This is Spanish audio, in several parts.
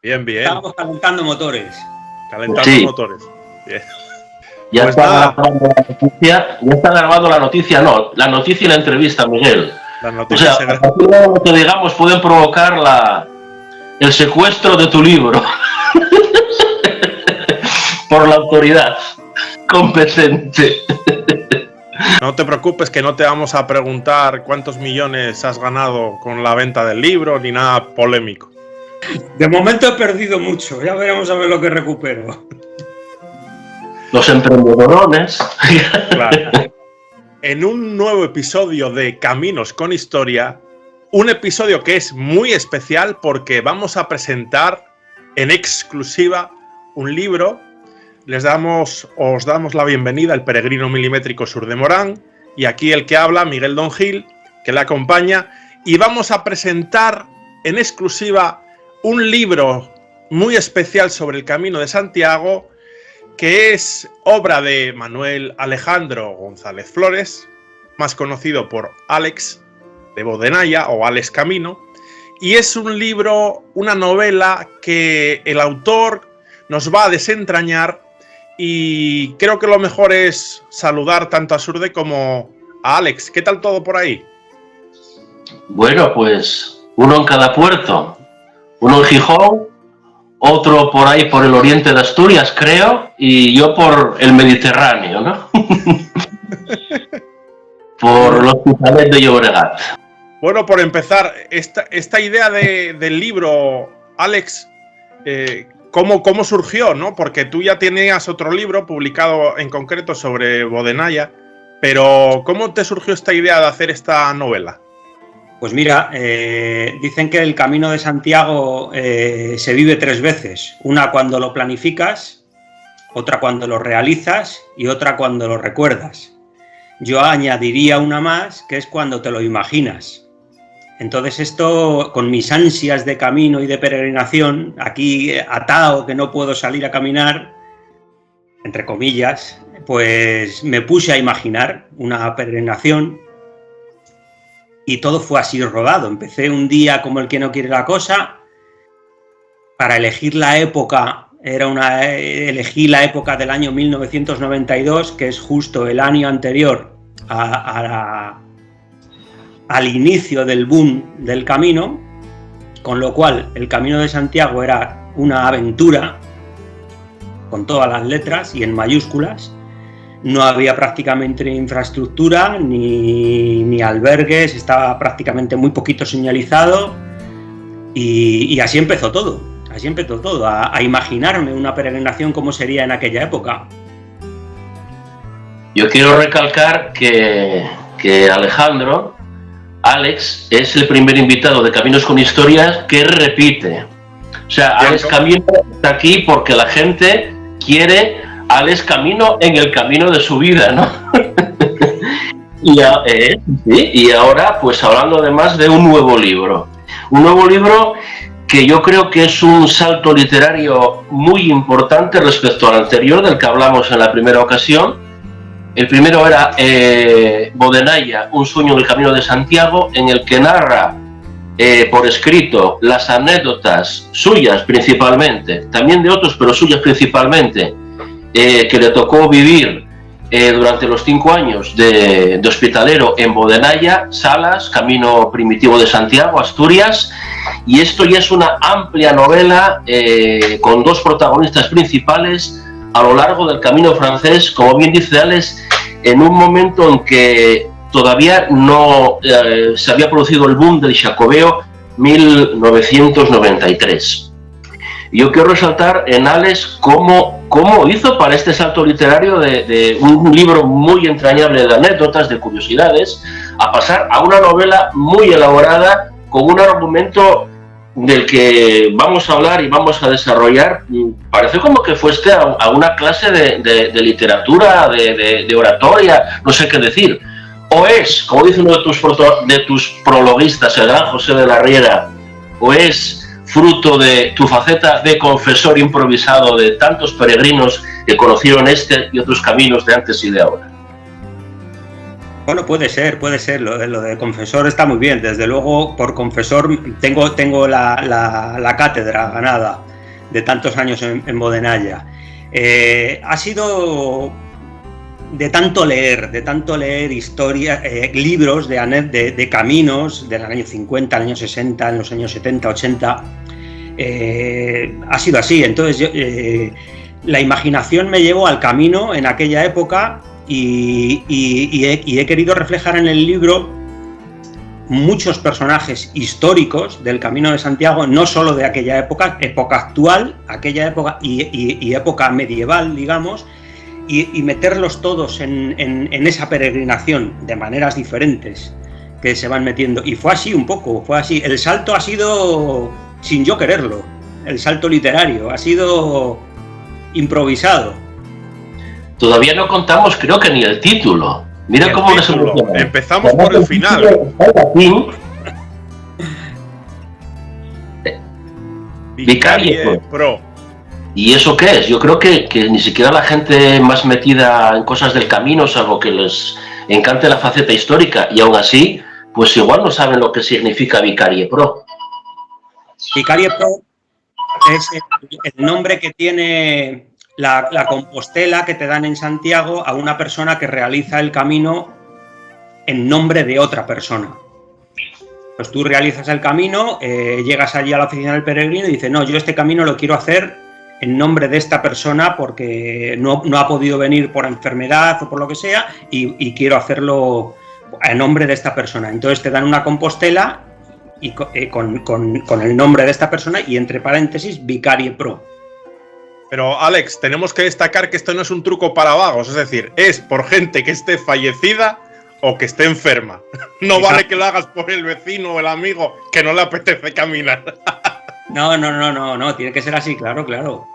Bien, bien. Estábamos calentando motores. Calentando motores. Bien. Ya Pues está nada. grabando la noticia. Ya está grabando la noticia, no. La noticia y la entrevista, Miguel. Las noticias O sea, a partir de lo que digamos pueden provocar el secuestro de tu libro por la autoridad competente. No te preocupes, que no te vamos a preguntar cuántos millones has ganado con la venta del libro ni nada polémico. De momento he perdido mucho, ya veremos a ver lo que recupero. Los emprendedorones. Claro. En un nuevo episodio de Caminos con Historia, un episodio que es muy especial porque vamos a presentar en exclusiva un libro. Os damos la bienvenida al peregrino milimétrico Sur de Morán, y aquí el que habla, Miguel Don Gil, que le acompaña, y vamos a presentar en exclusiva un libro muy especial sobre el Camino de Santiago, que es obra de Manuel Alejandro González Flores, más conocido por Alex de Bodenaya o Alex Camino, y es un libro, una novela que el autor nos va a desentrañar, y creo que lo mejor es saludar tanto a Surde como a Alex. ¿Qué tal todo por ahí? Bueno, pues uno en cada puerto, uno en Gijón, otro por ahí por el oriente de Asturias, creo, y yo por el Mediterráneo, ¿no? Por los Hospitalet de Llobregat. Bueno, por empezar, esta idea del libro, Alex, ¿cómo surgió, no? Porque tú ya tenías otro libro publicado en concreto sobre Bodenaya, pero ¿cómo te surgió esta idea de hacer esta novela? Pues mira, dicen que el Camino de Santiago se vive 3 veces. Una cuando lo planificas, otra cuando lo realizas y otra cuando lo recuerdas. Yo añadiría una más, que es cuando te lo imaginas. Entonces esto, con mis ansias de camino y de peregrinación, aquí atado que no puedo salir a caminar, entre comillas, pues me puse a imaginar una peregrinación. Y todo fue así rodado. Empecé un día como el que no quiere la cosa. Para elegir la época, elegí la época del año 1992, que es justo el año anterior al inicio del boom del camino, con lo cual el Camino de Santiago era una aventura, con todas las letras y en mayúsculas. No había prácticamente infraestructura ni albergues, estaba prácticamente muy poquito señalizado, y así empezó todo. A imaginarme una peregrinación como sería en aquella época. Yo quiero recalcar que Alex, es el primer invitado de Caminos con Historias que repite. O sea, Alex Camino está aquí porque la gente quiere Alex Camino en el camino de su vida, ¿no? Y ahora, pues hablando además de un nuevo libro que yo creo que es un salto literario muy importante respecto al anterior, del que hablamos en la primera ocasión. El primero era Bodenaya, un sueño en el Camino de Santiago, en el que narra por escrito las anécdotas suyas principalmente, también de otros, pero suyas principalmente, que le tocó vivir durante los 5 años de hospitalero en Bodenaya, Salas, Camino Primitivo de Santiago, Asturias, y esto ya es una amplia novela con 2 protagonistas principales a lo largo del camino francés, como bien dice Alex, en un momento en que todavía no se había producido el boom del Jacobeo, 1993. Yo quiero resaltar en Alex cómo hizo para este salto literario de un libro muy entrañable de anécdotas, de curiosidades, a pasar a una novela muy elaborada con un argumento del que vamos a hablar y vamos a desarrollar. Parece como que fuiste a una clase de literatura, de oratoria, no sé qué decir. O es, como dice uno de tus prologuistas, el gran José de la Riera, o es fruto de tu faceta de confesor improvisado de tantos peregrinos que conocieron este y otros caminos de antes y de ahora. Bueno, puede ser. Lo de confesor está muy bien. Desde luego, por confesor tengo la cátedra ganada de tantos años en Bodenaya. Ha sido de tanto leer historia, libros de caminos del año 50, del año 60, en los años 70, 80. Ha sido así. Entonces, la imaginación me llevó al camino en aquella época. Y he querido reflejar en el libro muchos personajes históricos del Camino de Santiago, no solo de aquella época actual, aquella época y época medieval, digamos, y meterlos todos en esa peregrinación de maneras diferentes que se van metiendo. Y fue así un poco, fue así. El salto ha sido sin yo quererlo, el salto literario, ha sido improvisado. Todavía no contamos, creo que ni el título. Mira cómo nos empezamos por el final. Vicarie Pro. ¿Y eso qué es? Yo creo que ni siquiera la gente más metida en cosas del camino, salvo que les encante la faceta histórica, y aún así, pues igual no saben lo que significa Vicarie Pro. Vicarie Pro es el nombre que tiene la compostela que te dan en Santiago a una persona que realiza el camino en nombre de otra persona. Pues tú realizas el camino, llegas allí a la oficina del peregrino y dices, no, yo este camino lo quiero hacer en nombre de esta persona porque no ha podido venir por enfermedad o por lo que sea y quiero hacerlo en nombre de esta persona. Entonces te dan una compostela y con el nombre de esta persona y entre paréntesis Vicarie Pro. Pero Alex, tenemos que destacar que esto no es un truco para vagos, es decir, es por gente que esté fallecida o que esté enferma. No Exacto. Vale que lo hagas por el vecino o el amigo que no le apetece caminar. No, tiene que ser así, claro.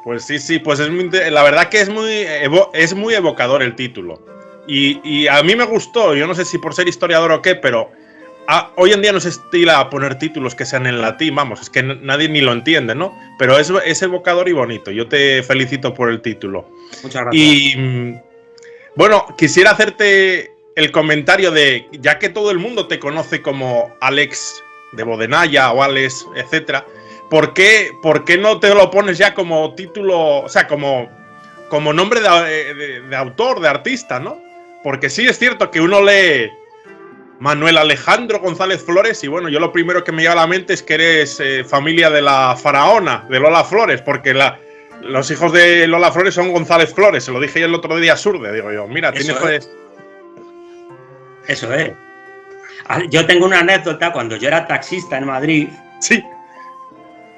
Pues sí, pues la verdad que es muy evocador el título. Y a mí me gustó, yo no sé si por ser historiador o qué, pero hoy en día no se estila a poner títulos que sean en latín, vamos, es que nadie ni lo entiende, ¿no? Pero es evocador y bonito, yo te felicito por el título. Muchas gracias. Y bueno, quisiera hacerte el comentario de, ya que todo el mundo te conoce como Alex de Bodenaya o Alex, etcétera, ¿por qué no te lo pones ya como título, o sea, como nombre de autor, de artista, ¿no? Porque sí es cierto que uno lee Manuel Alejandro González Flores y bueno, yo lo primero que me llega a la mente es que eres familia de la faraona, de Lola Flores, porque los hijos de Lola Flores son González Flores, se lo dije yo el otro día a Surde, digo yo, mira, Eso es. Yo tengo una anécdota, cuando yo era taxista en Madrid, sí,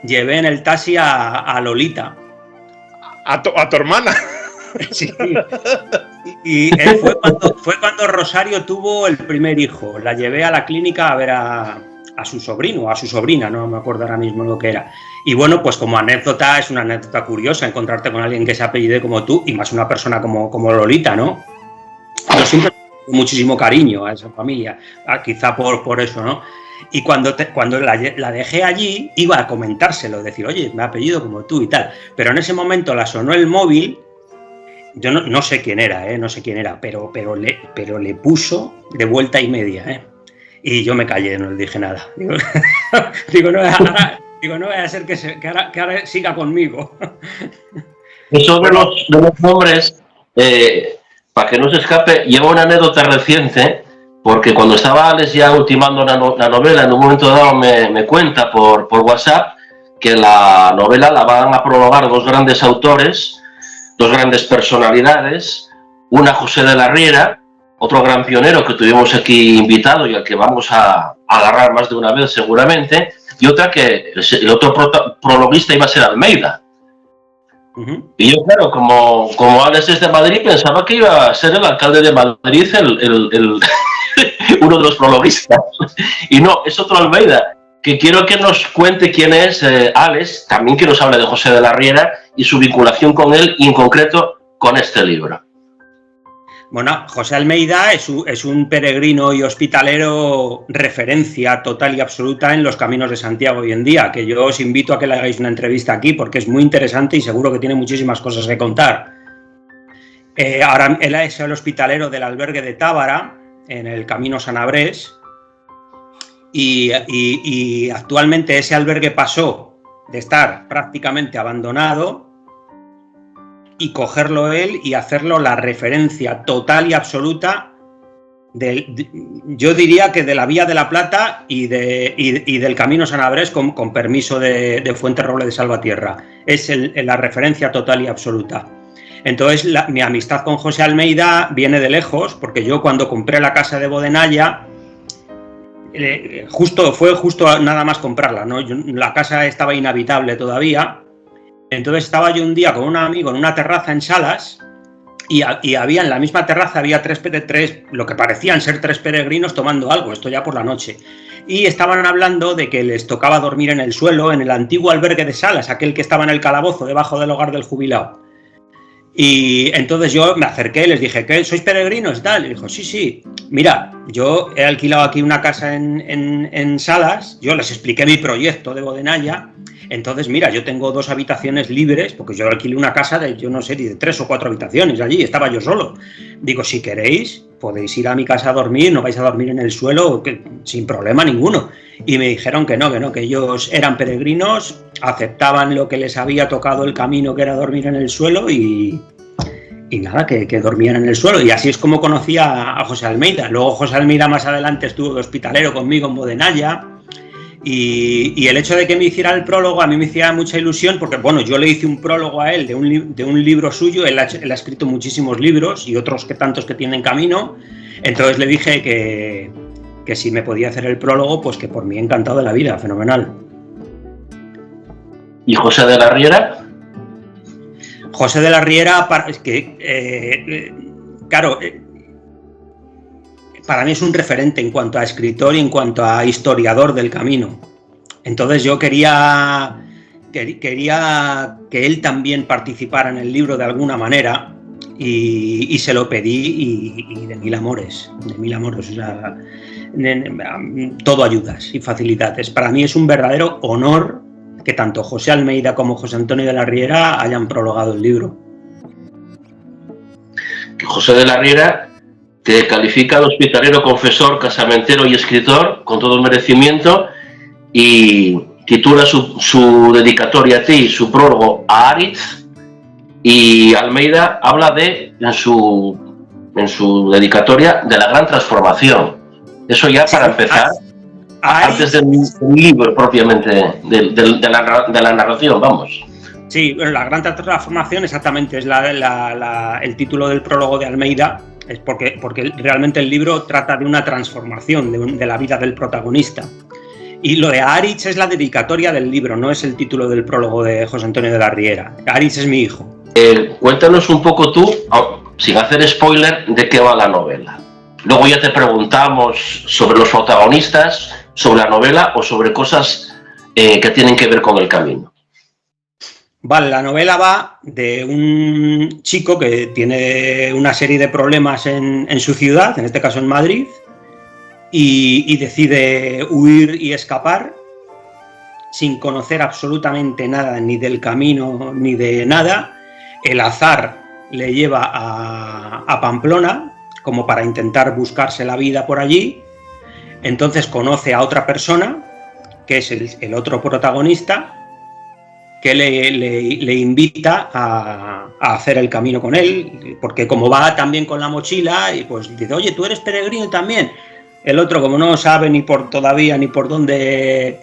llevé en el taxi a Lolita. ¿A tu hermana? Sí. Y fue cuando Rosario tuvo el primer hijo. La llevé a la clínica a ver a su sobrino o a su sobrina, no me acuerdo ahora mismo lo que era. Y bueno, pues como anécdota, es una anécdota curiosa encontrarte con alguien que se apellide como tú y más una persona como Lolita, ¿no? Yo siempre tengo muchísimo cariño a esa familia, quizá por eso, ¿no? Y cuando la dejé allí, iba a comentárselo, decir, oye, me ha apellido como tú y tal. Pero en ese momento la sonó el móvil. Yo no sé quién era, pero le puso de vuelta y media, y yo me callé, no le dije nada. Digo, no vaya a ser que ahora siga conmigo. Eso de los nombres, para que no se escape, lleva una anécdota reciente, porque cuando estaba Alex ya ultimando la novela, en un momento dado me cuenta por WhatsApp que la novela la van a prologar dos grandes autores, dos grandes personalidades, una José de la Riera, otro gran pionero que tuvimos aquí invitado y al que vamos a agarrar más de una vez seguramente, y otra que el otro prologuista iba a ser Almeida. Uh-huh. Y yo, claro, como Alex es de Madrid, pensaba que iba a ser el alcalde de Madrid uno de los prologuistas. Y no, es otro Almeida, que quiero que nos cuente quién es Alex, también que nos hable de José de la Riera y su vinculación con él y en concreto con este libro. Bueno, José Almeida es un peregrino y hospitalero referencia total y absoluta en los caminos de Santiago hoy en día, que yo os invito a que le hagáis una entrevista aquí porque es muy interesante y seguro que tiene muchísimas cosas que contar. Ahora él es el hospitalero del albergue de Tábara, en el Camino Sanabrés, y actualmente ese albergue pasó de estar prácticamente abandonado y cogerlo él y hacerlo la referencia total y absoluta yo diría que de la Vía de la Plata y del Camino Sanabrés, con permiso de Fuenterroble de Salvatierra. Es la referencia total y absoluta. Entonces, mi amistad con José Almeida viene de lejos, porque yo cuando compré la casa de Bodenaya, fue justo nada más comprarla, ¿no? La casa estaba inhabitable todavía. Entonces estaba yo un día con un amigo en una terraza en Salas, y había en la misma terraza había tres, lo que parecían ser 3 peregrinos tomando algo, esto ya por la noche. Y estaban hablando de que les tocaba dormir en el suelo, en el antiguo albergue de Salas, aquel que estaba en el calabozo, debajo del hogar del jubilado. Y entonces yo me acerqué y les dije, ¿qué? ¿Sois peregrinos y tal? Y dijo, sí, mira, yo he alquilado aquí una casa en Salas, yo les expliqué mi proyecto de Bodenaya. Entonces, mira, yo tengo 2 habitaciones libres, porque yo alquilé una casa de, yo no sé, de 3 o 4 habitaciones allí, estaba yo solo. Digo, si queréis, podéis ir a mi casa a dormir, no vais a dormir en el suelo, sin problema ninguno. Y me dijeron que no, que ellos eran peregrinos, aceptaban lo que les había tocado el camino, que era dormir en el suelo, y nada, que dormían en el suelo. Y así es como conocí a José Almeida. Luego José Almeida más adelante estuvo de hospitalero conmigo en Bodenaya. Y el hecho de que me hiciera el prólogo a mí me hacía mucha ilusión, porque bueno, yo le hice un prólogo a él de un libro suyo. Él ha escrito muchísimos libros y otros tantos que tienen camino. Entonces le dije que si me podía hacer el prólogo, pues que por mí encantado de la vida, fenomenal. ¿Y José de la Riera? José de la Riera, claro, para mí es un referente en cuanto a escritor y en cuanto a historiador del camino. Entonces yo quería que él también participara en el libro de alguna manera, y se lo pedí, y de mil amores, o sea, todo ayudas y facilidades. Para mí es un verdadero honor que tanto José Almeida como José Antonio de la Riera hayan prologado el libro. José de la Riera te califica de hospitalero, confesor, casamentero y escritor con todo merecimiento, y titula su dedicatoria a ti, su prólogo, a Aritz, y Almeida habla en su dedicatoria de la gran transformación. Eso ya para empezar, antes del libro propiamente, de la narración, vamos. Sí, bueno, la gran transformación exactamente es el título del prólogo de Almeida, es porque realmente el libro trata de una transformación de la vida del protagonista. Y lo de Aritz es la dedicatoria del libro, no es el título del prólogo de José Antonio de la Riera. Aritz es mi hijo. Cuéntanos un poco tú, sin hacer spoiler, de qué va la novela. Luego ya te preguntamos sobre los protagonistas, sobre la novela o sobre cosas que tienen que ver con el camino. Vale, la novela va de un chico que tiene una serie de problemas en su ciudad, en este caso en Madrid, y decide huir y escapar sin conocer absolutamente nada, ni del camino ni de nada. El azar le lleva a Pamplona como para intentar buscarse la vida por allí. Entonces conoce a otra persona, que es el otro protagonista, que le invita a hacer el camino con él, porque como va también con la mochila, y pues dice, oye, ¿tú eres peregrino también? El otro, como no sabe ni por dónde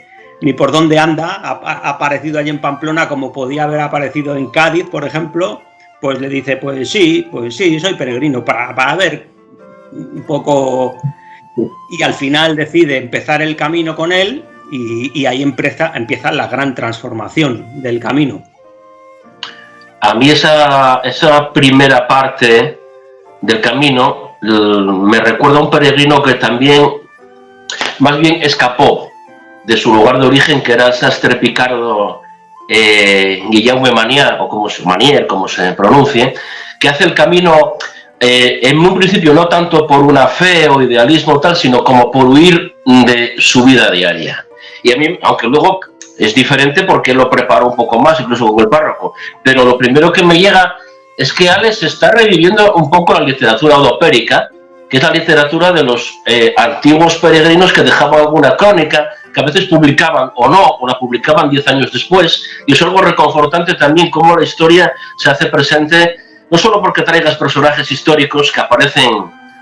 anda, ha aparecido allí en Pamplona como podía haber aparecido en Cádiz, por ejemplo, pues le dice, pues sí, soy peregrino, para ver un poco. Y al final decide empezar el camino con él, y ahí empieza la gran transformación del camino. A mí esa primera parte del camino me recuerda a un peregrino que también, más bien, escapó de su lugar de origen, que era el sastre picardo Guillaume Manier, o como se pronuncie, que hace el camino en un principio no tanto por una fe o idealismo tal, sino como por huir de su vida diaria. Y a mí, aunque luego es diferente porque él lo preparó un poco más, incluso con el párrafo, pero lo primero que me llega es que Alex está reviviendo un poco la literatura odopérica, que es la literatura de los antiguos peregrinos que dejaban alguna crónica, que a veces publicaban o no, o la publicaban 10 años después, y es algo reconfortante también cómo la historia se hace presente, no solo porque traigas personajes históricos que aparecen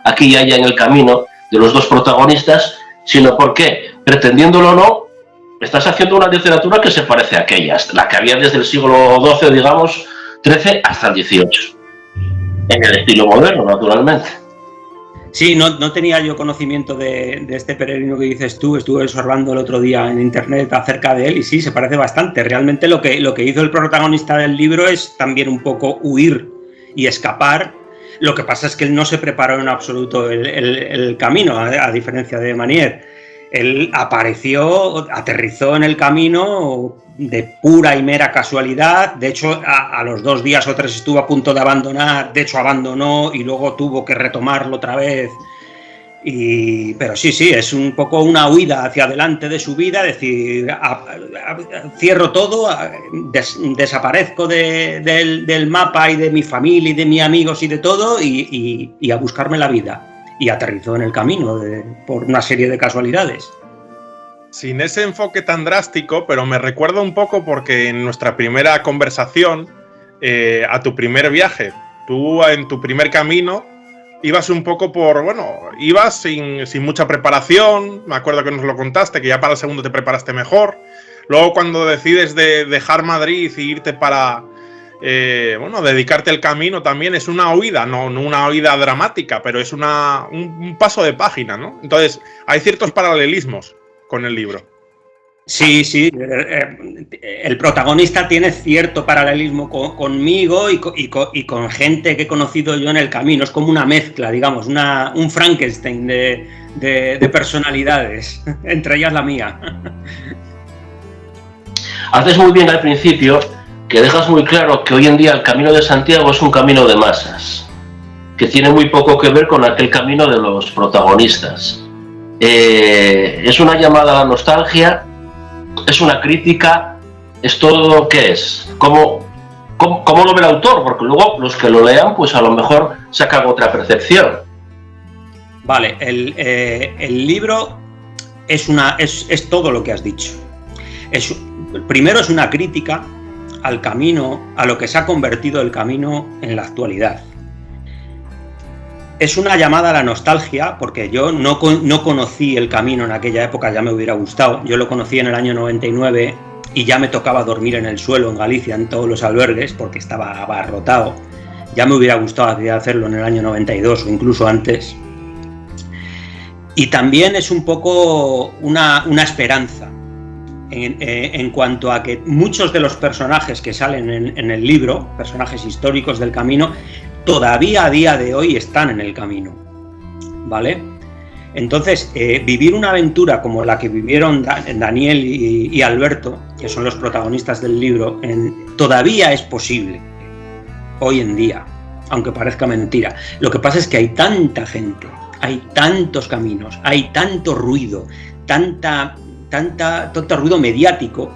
aquí y allá en el camino de los dos protagonistas, sino porque, pretendiéndolo o no, estás haciendo una literatura que se parece a aquella, la que había desde el siglo XII, digamos, XIII hasta el XVIII, en el estilo moderno, naturalmente. Sí, no tenía yo conocimiento de este peregrino que dices tú, estuve observando el otro día en internet acerca de él y sí, se parece bastante. Realmente lo que hizo el protagonista del libro es también un poco huir y escapar. Lo que pasa es que él no se preparó en absoluto el camino, a diferencia de Manier. Él apareció, aterrizó en el camino de pura y mera casualidad. De hecho, a los 2 días o 3 estuvo a punto de abandonar. De hecho, abandonó y luego tuvo que retomarlo otra vez. Pero sí, es un poco una huida hacia adelante de su vida, es decir, cierro todo, desaparezco del mapa y de mi familia y de mis amigos y de todo y a buscarme la vida. Y aterrizó en el camino por una serie de casualidades. Sin ese enfoque tan drástico, pero me recuerda un poco porque en nuestra primera conversación, a tu primer viaje, tú en tu primer camino ibas un poco ibas sin mucha preparación. Me acuerdo que nos lo contaste, que ya para el segundo te preparaste mejor. Luego cuando decides de dejar Madrid y irte para dedicarte al camino, también es una huida, no una huida dramática, pero es un paso de página, ¿no? Entonces hay ciertos paralelismos con el libro. Sí, el protagonista tiene cierto paralelismo conmigo y con gente que he conocido yo en el camino. Es como una mezcla, digamos, un Frankenstein de personalidades, entre ellas la mía. Haces muy bien al principio que dejas muy claro que hoy en día el Camino de Santiago es un camino de masas, que tiene muy poco que ver con aquel camino de los protagonistas. Es una llamada a la nostalgia, es una crítica, es todo lo que es. ¿Cómo lo ve el autor? Porque luego los que lo lean, pues a lo mejor sacan otra percepción. Vale, el libro es todo lo que has dicho. Primero es una crítica al camino, a lo que se ha convertido el camino en la actualidad. Es una llamada a la nostalgia, porque yo no conocí el camino en aquella época, ya me hubiera gustado. Yo lo conocí en el año 99 y ya me tocaba dormir en el suelo en Galicia, en todos los albergues, porque estaba abarrotado. Ya me hubiera gustado hacerlo en el año 92 o incluso antes. Y también es un poco una esperanza en cuanto a que muchos de los personajes que salen en el libro, personajes históricos del camino, todavía a día de hoy están en el camino, ¿vale? Entonces, vivir una aventura como la que vivieron Daniel y Alberto, que son los protagonistas del libro, todavía es posible hoy en día, aunque parezca mentira. Lo que pasa es que hay tanta gente, hay tantos caminos, hay tanto ruido, tanto ruido mediático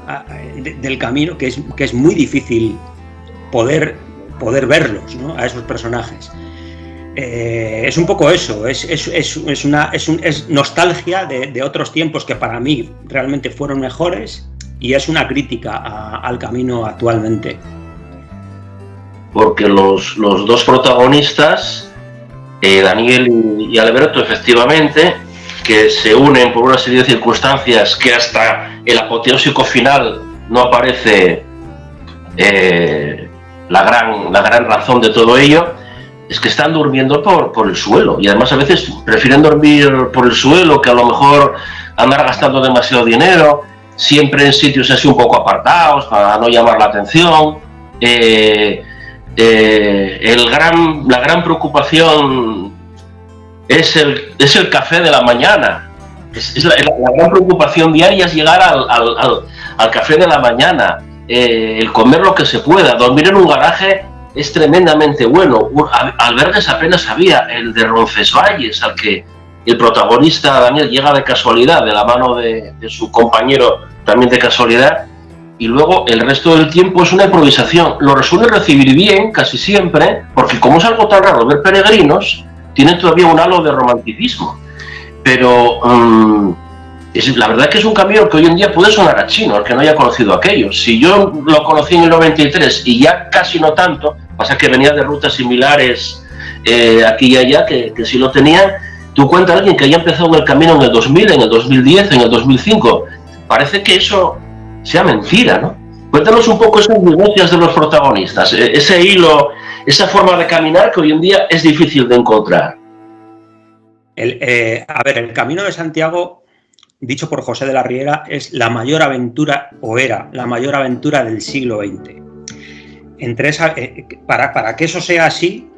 del camino que es muy difícil poder verlos, ¿no? A esos personajes. Es un poco eso, es nostalgia de otros tiempos que para mí realmente fueron mejores y es una crítica al camino actualmente. Porque los dos protagonistas, Daniel y Alberto, efectivamente, que se unen por una serie de circunstancias que hasta el apoteósico final no aparece la gran razón de todo ello, es que están durmiendo por el suelo, y además a veces prefieren dormir por el suelo que a lo mejor andar gastando demasiado dinero, siempre en sitios así un poco apartados para no llamar la atención. La gran preocupación es el café de la mañana. La gran preocupación diaria es llegar al café de la mañana, el comer lo que se pueda. Dormir en un garaje es tremendamente bueno. Albergues apenas había, el de Roncesvalles, al que el protagonista Daniel llega de casualidad, de la mano de su compañero también de casualidad, y luego el resto del tiempo es una improvisación. Lo resuelve recibir bien casi siempre, porque como es algo tan raro ver peregrinos, tienen todavía un halo de romanticismo. Pero la verdad que es un camino que hoy en día puede sonar a chino, el que no haya conocido aquello. Si yo lo conocí en el 93 y ya casi no tanto, pasa que venía de rutas similares aquí y allá, que sí lo tenían. Tú cuentas a alguien que haya empezado el camino en el 2000, en el 2010, en el 2005. Parece que eso sea mentira, ¿no? Cuéntanos un poco esas vivencias de los protagonistas, ese hilo, esa forma de caminar que hoy en día es difícil de encontrar. El Camino de Santiago, dicho por José de la Riera, es la mayor aventura, o era la mayor aventura del siglo XX. Para que eso sea así,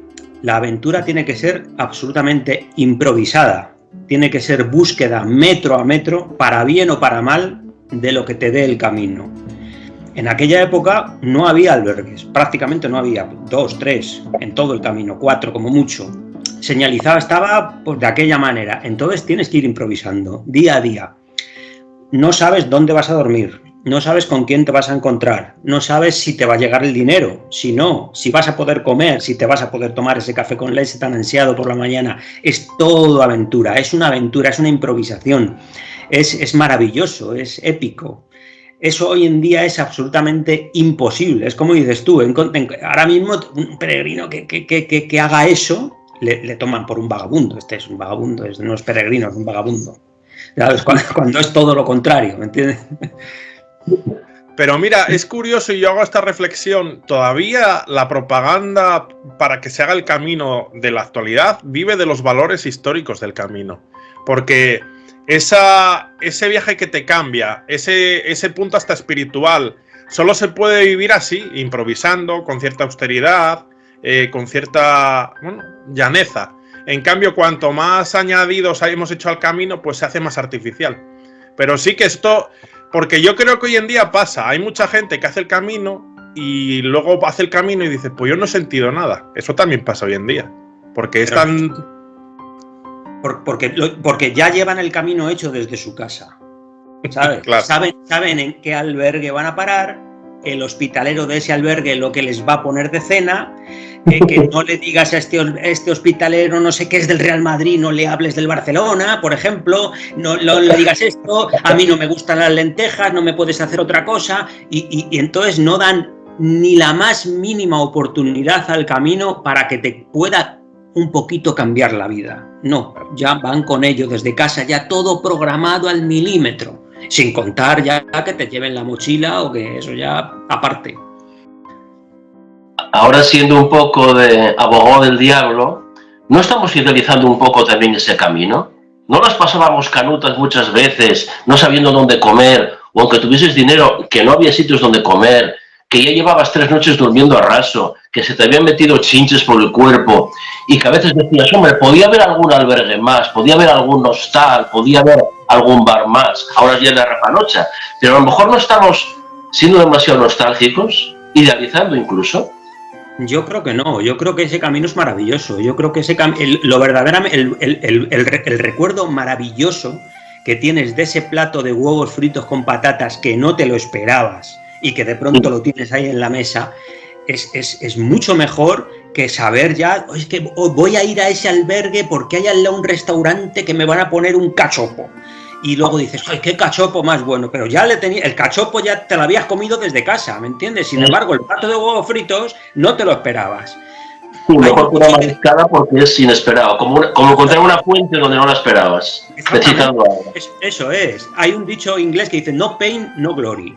la aventura tiene que ser absolutamente improvisada, tiene que ser búsqueda metro a metro, para bien o para mal, de lo que te dé el camino. En aquella época no había albergues, prácticamente no había, 2, 3 en todo el camino, 4 como mucho. Señalizado estaba pues de aquella manera, entonces tienes que ir improvisando día a día. No sabes dónde vas a dormir, no sabes con quién te vas a encontrar, no sabes si te va a llegar el dinero, si no, si vas a poder comer, si te vas a poder tomar ese café con leche tan ansiado por la mañana. Es todo aventura, es una improvisación, es maravilloso, es épico. Eso hoy en día es absolutamente imposible. Es como dices tú, ahora mismo un peregrino que haga eso, le toman por un vagabundo. Este es un vagabundo, no es peregrino, es un vagabundo. ¿Sabes? Cuando es todo lo contrario, ¿me entiendes? Pero mira, es curioso, y yo hago esta reflexión, todavía la propaganda para que se haga el camino de la actualidad vive de los valores históricos del camino. Porque ese viaje que te cambia, ese punto hasta espiritual, solo se puede vivir así, improvisando, con cierta austeridad, con cierta llaneza. En cambio, cuanto más añadidos hemos hecho al camino, pues se hace más artificial. Pero sí que esto, porque yo creo que hoy en día pasa, hay mucha gente que hace el camino y luego hace el camino y dice, pues yo no he sentido nada. Eso también pasa hoy en día, porque es tan... Porque ya llevan el camino hecho desde su casa, ¿sabes? Claro. Saben en qué albergue van a parar, el hospitalero de ese albergue lo que les va a poner de cena, que no le digas a este hospitalero no sé qué es del Real Madrid, no le hables del Barcelona, por ejemplo, no le digas esto, a mí no me gustan las lentejas, no me puedes hacer otra cosa, y entonces no dan ni la más mínima oportunidad al camino para que te pueda un poquito cambiar la vida. No, ya van con ello desde casa, ya todo programado al milímetro, sin contar ya que te lleven la mochila o que eso ya aparte. Ahora, siendo un poco de abogado del diablo, ¿no estamos idealizando un poco también ese camino? ¿No las pasábamos canutas muchas veces, no sabiendo dónde comer, o aunque tuvieses dinero, que no había sitios donde comer, que ya llevabas 3 noches durmiendo a raso, que se te habían metido chinches por el cuerpo, y que a veces decías, hombre, podía haber algún albergue más, podía haber algún hostal, podía haber algún bar más, ahora ya la repanocha, pero a lo mejor no estamos siendo demasiado nostálgicos, idealizando incluso? Yo creo que no, yo creo que ese camino es maravilloso, yo creo que el recuerdo maravilloso que tienes de ese plato de huevos fritos con patatas que no te lo esperabas y que de pronto lo tienes ahí en la mesa, es mucho mejor que saber ya, es que voy a ir a ese albergue porque hay al lado un restaurante que me van a poner un cachopo. Y luego dices, ¡ay, qué cachopo más bueno! Pero ya el cachopo ya te lo habías comido desde casa, ¿me entiendes? Sin embargo, el plato de huevos fritos no te lo esperabas. Sí, mejor que una mariscada porque es inesperado, como encontrar una fuente donde no la esperabas. Eso es. Hay un dicho inglés que dice, no pain, no glory.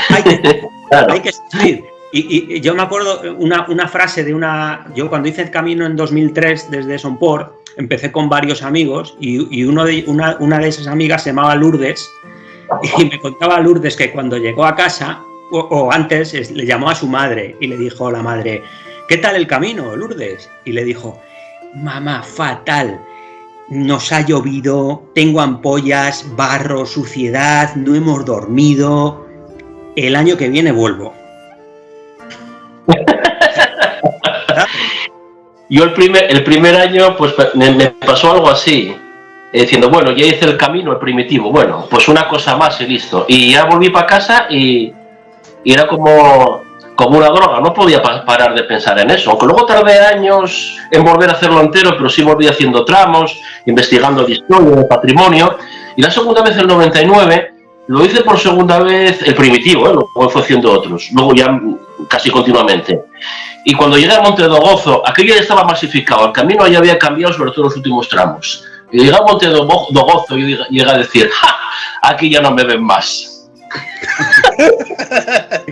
Hay que sufrir. Y yo me acuerdo una frase de yo cuando hice el camino en 2003 desde Somport, empecé con varios amigos y una de esas amigas se llamaba Lourdes y me contaba Lourdes que cuando llegó a casa, o antes, le llamó a su madre y le dijo a la madre, ¿qué tal el camino, Lourdes? Y le dijo, mamá, fatal, nos ha llovido, tengo ampollas, barro, suciedad, no hemos dormido, el año que viene vuelvo. Yo el primer año pues me pasó algo así, diciendo, bueno, ya hice el camino, el primitivo, bueno, pues una cosa más y listo. Y ya volví para casa y era como como una droga, no podía parar de pensar en eso, aunque luego tardé años en volver a hacerlo entero, pero sí volví haciendo tramos, investigando de historia, de patrimonio, y la segunda vez, el 99, lo hice por segunda vez, el primitivo, luego fue haciendo otros, luego ya casi continuamente. Y cuando llegué a Monte do Gozo, aquello ya estaba masificado, el camino ya había cambiado, sobre todo en los últimos tramos. Y llegué a Monte do Gozo y llegué a decir, ¡ja! Aquí ya no me ven más.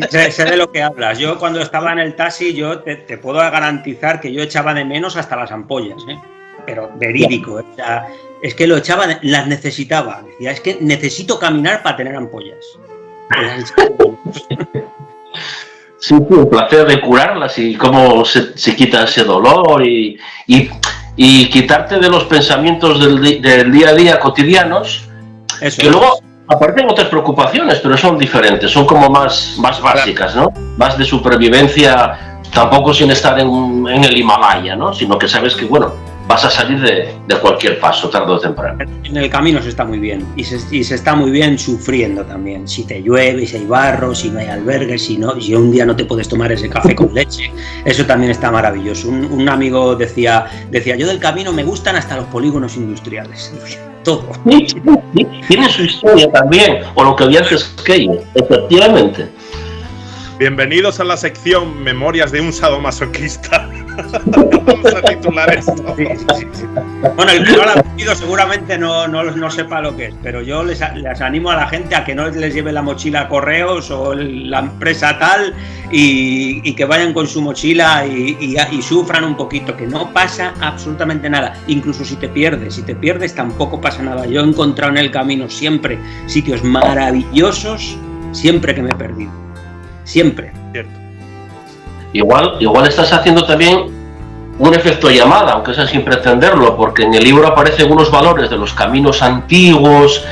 Sé de lo que hablas. Yo cuando estaba en el taxi, yo te puedo garantizar que yo echaba de menos hasta las ampollas, ¿eh? Pero verídico, o sea, es que lo echaba, las necesitaba. Decía, es que necesito caminar para tener ampollas. Sí, el placer de curarlas y cómo se quita ese dolor y quitarte de los pensamientos del día a día cotidianos, eso que luego aparecen otras preocupaciones, pero son diferentes, son como más básicas, ¿no? Más de supervivencia, tampoco sin estar en el Himalaya, ¿no? Sino que sabes que, bueno, vas a salir de cualquier paso, tarde o temprano. En el camino se está muy bien, y se está muy bien sufriendo también. Si te llueve, si hay barro, si no hay albergues, si un día no te puedes tomar ese café con leche, eso también está maravilloso. Un amigo decía, yo del camino me gustan hasta los polígonos industriales. Todo. Sí, tiene su historia también, o lo que había antes que ellos, efectivamente. Bienvenidos a la sección Memorias de un sadomasoquista. Vamos a titular esto. Sí. Bueno, el que no lo ha vivido seguramente no sepa lo que es, pero yo les animo a la gente a que no les lleve la mochila a correos o la empresa tal y que vayan con su mochila y sufran un poquito, que no pasa absolutamente nada. Incluso si te pierdes tampoco pasa nada. Yo he encontrado en el camino siempre sitios maravillosos, siempre que me he perdido. Siempre. Cierto. Igual estás haciendo también un efecto llamada, aunque sea sin pretenderlo, porque en el libro aparecen unos valores de los caminos antiguos,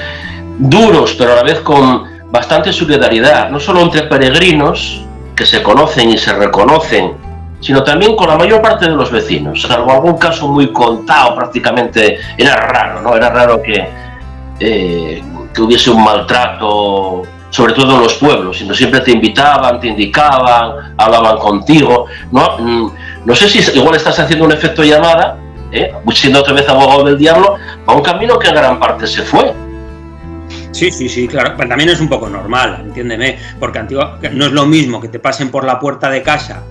duros, pero a la vez con bastante solidaridad, no solo entre peregrinos, que se conocen y se reconocen, sino también con la mayor parte de los vecinos, salvo algún caso muy contado, prácticamente era raro, ¿no? Era raro que hubiese un maltrato, sobre todo en los pueblos, sino siempre te invitaban, te indicaban, hablaban contigo. No sé si igual estás haciendo un efecto llamada, siendo otra vez abogado del diablo, a un camino que en gran parte se fue. Sí, claro, pero también es un poco normal, entiéndeme, porque no es lo mismo que te pasen por la puerta de casa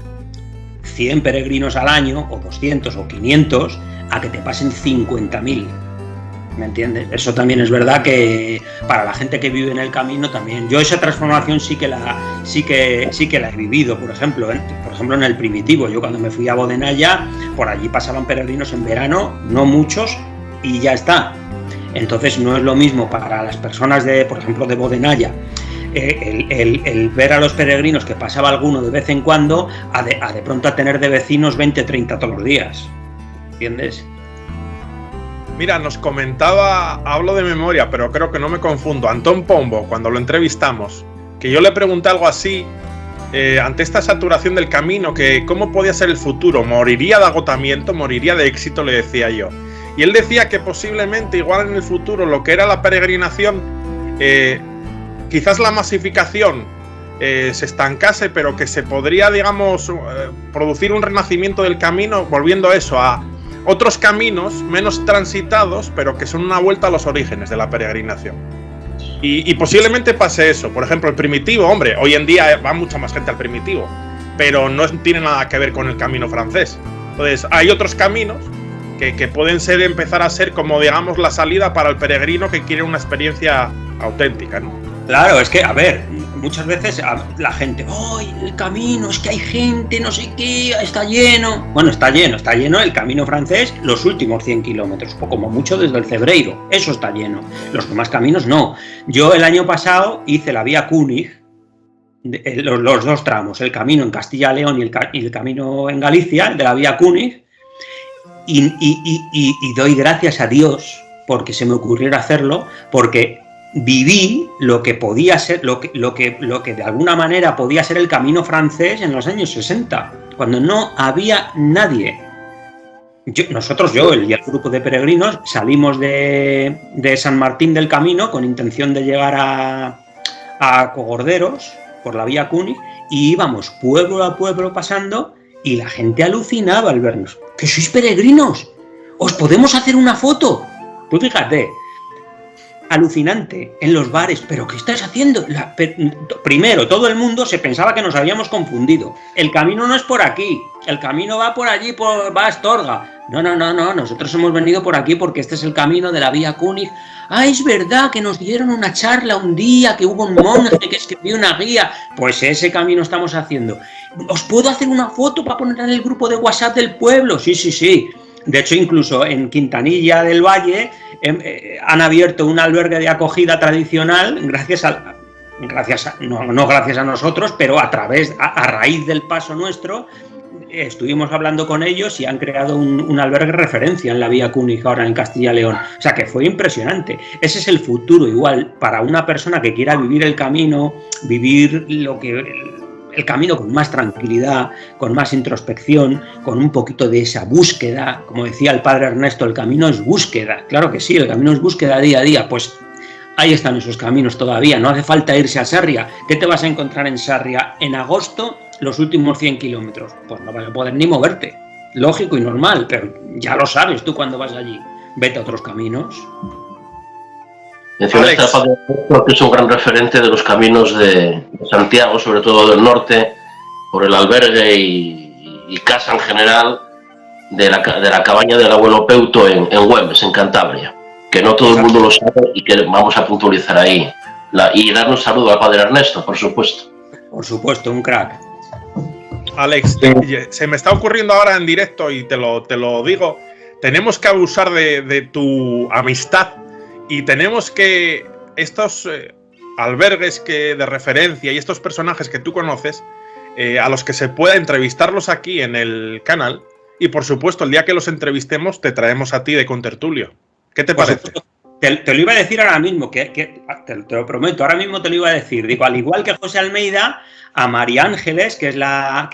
100 peregrinos al año, o 200 o 500, a que te pasen 50.000. ¿Me entiendes? Eso también es verdad que para la gente que vive en el camino también. Yo esa transformación sí que la he vivido, por ejemplo en el primitivo. Yo cuando me fui a Bodenaya, por allí pasaban peregrinos en verano, no muchos, y ya está. Entonces no es lo mismo para las personas por ejemplo, de Bodenaya, el ver a los peregrinos que pasaba alguno de vez en cuando, a de pronto a tener de vecinos 20, 30 todos los días. ¿Entiendes? Mira, nos comentaba, hablo de memoria, pero creo que no me confundo, Antón Pombo, cuando lo entrevistamos, que yo le pregunté algo así, ante esta saturación del camino, que cómo podía ser el futuro, moriría de agotamiento, moriría de éxito, le decía yo. Y él decía que posiblemente, igual en el futuro, lo que era la peregrinación, quizás la masificación se estancase, pero que se podría, digamos, producir un renacimiento del camino, volviendo a eso, a otros caminos menos transitados, pero que son una vuelta a los orígenes de la peregrinación. Y posiblemente pase eso. Por ejemplo, el primitivo, hombre, hoy en día va mucha más gente al primitivo, pero no tiene nada que ver con el camino francés. Entonces, hay otros caminos que pueden empezar a ser como, digamos, la salida para el peregrino que quiere una experiencia auténtica, ¿no? Claro, es que, a ver, muchas veces la gente, ¡ay, el camino, es que hay gente, no sé qué, está lleno! Bueno, está lleno el camino francés los últimos 100 kilómetros, o como mucho desde el Cebreiro, eso está lleno. Los demás caminos no. Yo el año pasado hice la vía König, los dos tramos, el camino en Castilla-León y el camino en Galicia, el de la vía König, y doy gracias a Dios porque se me ocurriera hacerlo, porque viví lo que podía ser, lo que de alguna manera podía ser el camino francés en los años 60, cuando no había nadie. Yo y el grupo de peregrinos salimos de San Martín del Camino con intención de llegar a Cogorderos por la vía König, y íbamos pueblo a pueblo pasando y la gente alucinaba al vernos. ¡Que sois peregrinos! ¡Os podemos hacer una foto! Tú fíjate, alucinante, en los bares, ¿pero qué estáis haciendo? Primero, todo el mundo se pensaba que nos habíamos confundido. El camino no es por aquí, el camino va por allí, va a Astorga. No, nosotros hemos venido por aquí porque este es el camino de la Vía König. Ah, es verdad que nos dieron una charla un día, que hubo un monje que escribió una guía. Pues ese camino estamos haciendo. ¿Os puedo hacer una foto para poner en el grupo de WhatsApp del pueblo? Sí. De hecho, incluso en Quintanilla del Valle han abierto un albergue de acogida tradicional no gracias a nosotros, pero a raíz del paso nuestro. Estuvimos hablando con ellos y han creado un albergue de referencia en la Vía König ahora en Castilla y León. O sea que fue impresionante. Ese es el futuro igual para una persona que quiera vivir el camino, vivir el camino con más tranquilidad, con más introspección, con un poquito de esa búsqueda. Como decía el padre Ernesto, el camino es búsqueda. Claro que sí, el camino es búsqueda día a día. Pues ahí están esos caminos todavía. No hace falta irse a Sarria. ¿Qué te vas a encontrar en Sarria en agosto? Los últimos 100 kilómetros, pues no vas a poder ni moverte, lógico y normal, pero ya lo sabes tú cuando vas allí, vete a otros caminos. Mencionaste al Padre Ernesto, que es un gran referente de los caminos de Santiago, sobre todo del norte, por el albergue y casa en general de la cabaña del abuelo Peuto en Güemes, en Cantabria, que no todo el mundo lo sabe y que vamos a puntualizar ahí. Y dar un saludo al Padre Ernesto, por supuesto. Por supuesto, un crack. Alex, se me está ocurriendo ahora en directo y te lo digo, tenemos que abusar de tu amistad y tenemos que estos albergues de referencia y estos personajes que tú conoces, a los que se pueda entrevistarlos aquí en el canal y por supuesto el día que los entrevistemos te traemos a ti de contertulio. ¿Qué te parece? Te lo iba a decir ahora mismo, te lo prometo, ahora mismo te lo iba a decir. Digo, al igual que José Almeida, a María Ángeles, que es la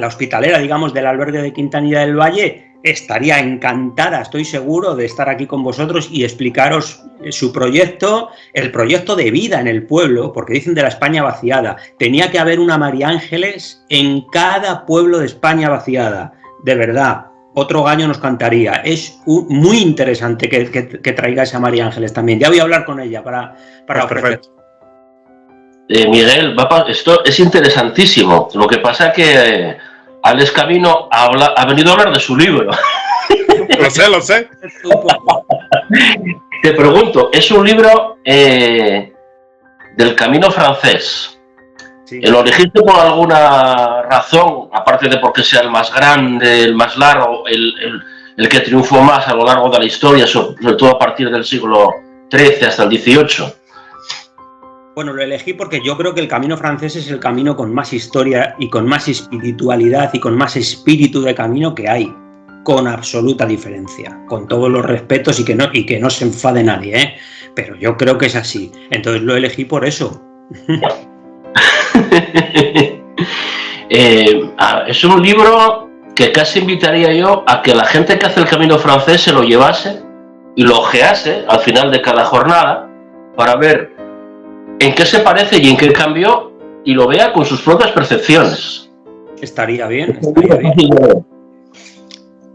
hospitalera, digamos, del albergue de Quintanilla del Valle, estaría encantada, estoy seguro, de estar aquí con vosotros y explicaros su proyecto, el proyecto de vida en el pueblo, porque dicen de la España vaciada. Tenía que haber una María Ángeles en cada pueblo de España vaciada, de verdad. Otro gallo nos cantaría. Es muy interesante que traiga esa María Ángeles también. Ya voy a hablar con ella para ofrecer. Miguel, esto es interesantísimo. Lo que pasa es que Alex Camino ha venido a hablar de su libro. Lo sé. Te pregunto, es un libro del camino francés. Sí. ¿Lo elegiste por alguna razón, aparte de porque sea el más grande, el más largo, el que triunfó más a lo largo de la historia, sobre todo a partir del siglo XIII hasta el XVIII? Bueno, lo elegí porque yo creo que el camino francés es el camino con más historia y con más espiritualidad y con más espíritu de camino que hay, con absoluta diferencia, con todos los respetos y que no se enfade nadie, ¿eh? Pero yo creo que es así, entonces lo elegí por eso. Es un libro que casi invitaría yo a que la gente que hace el camino francés se lo llevase y lo ojease al final de cada jornada para ver en qué se parece y en qué cambió y lo vea con sus propias percepciones. Estaría bien.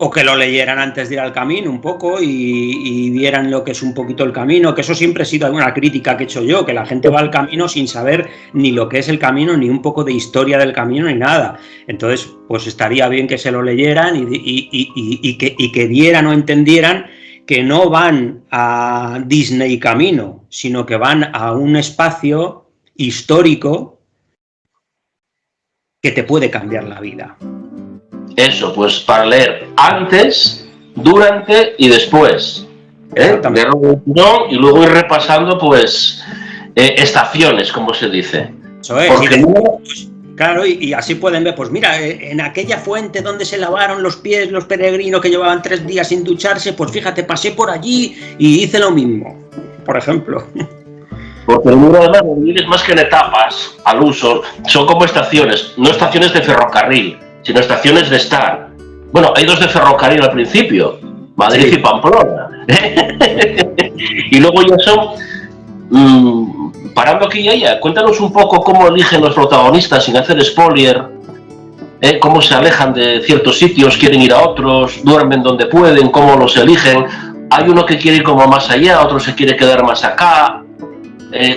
O que lo leyeran antes de ir al camino un poco y vieran lo que es un poquito el camino, que eso siempre ha sido una crítica que he hecho yo, que la gente va al camino sin saber ni lo que es el camino, ni un poco de historia del camino, ni nada. Entonces, pues estaría bien que se lo leyeran y que vieran o entendieran que no van a Disney Camino, sino que van a un espacio histórico que te puede cambiar la vida. Eso, pues para leer antes, durante y después. Y luego ir repasando, pues, estaciones, como se dice. Eso es. Claro, y así pueden ver, pues mira, en aquella fuente donde se lavaron los pies los peregrinos que llevaban 3 días sin ducharse, pues fíjate, pasé por allí y hice lo mismo, por ejemplo. Porque el libro además es más que en etapas al uso, son como estaciones, no estaciones de ferrocarril, sino estaciones de estar. Bueno, hay 2 de ferrocarril al principio, Madrid y Pamplona. Y luego ya son parando aquí y allá, cuéntanos un poco cómo eligen los protagonistas sin hacer spoiler, cómo se alejan de ciertos sitios, quieren ir a otros, duermen donde pueden, cómo los eligen. Hay uno que quiere ir como más allá, otro se quiere quedar más acá,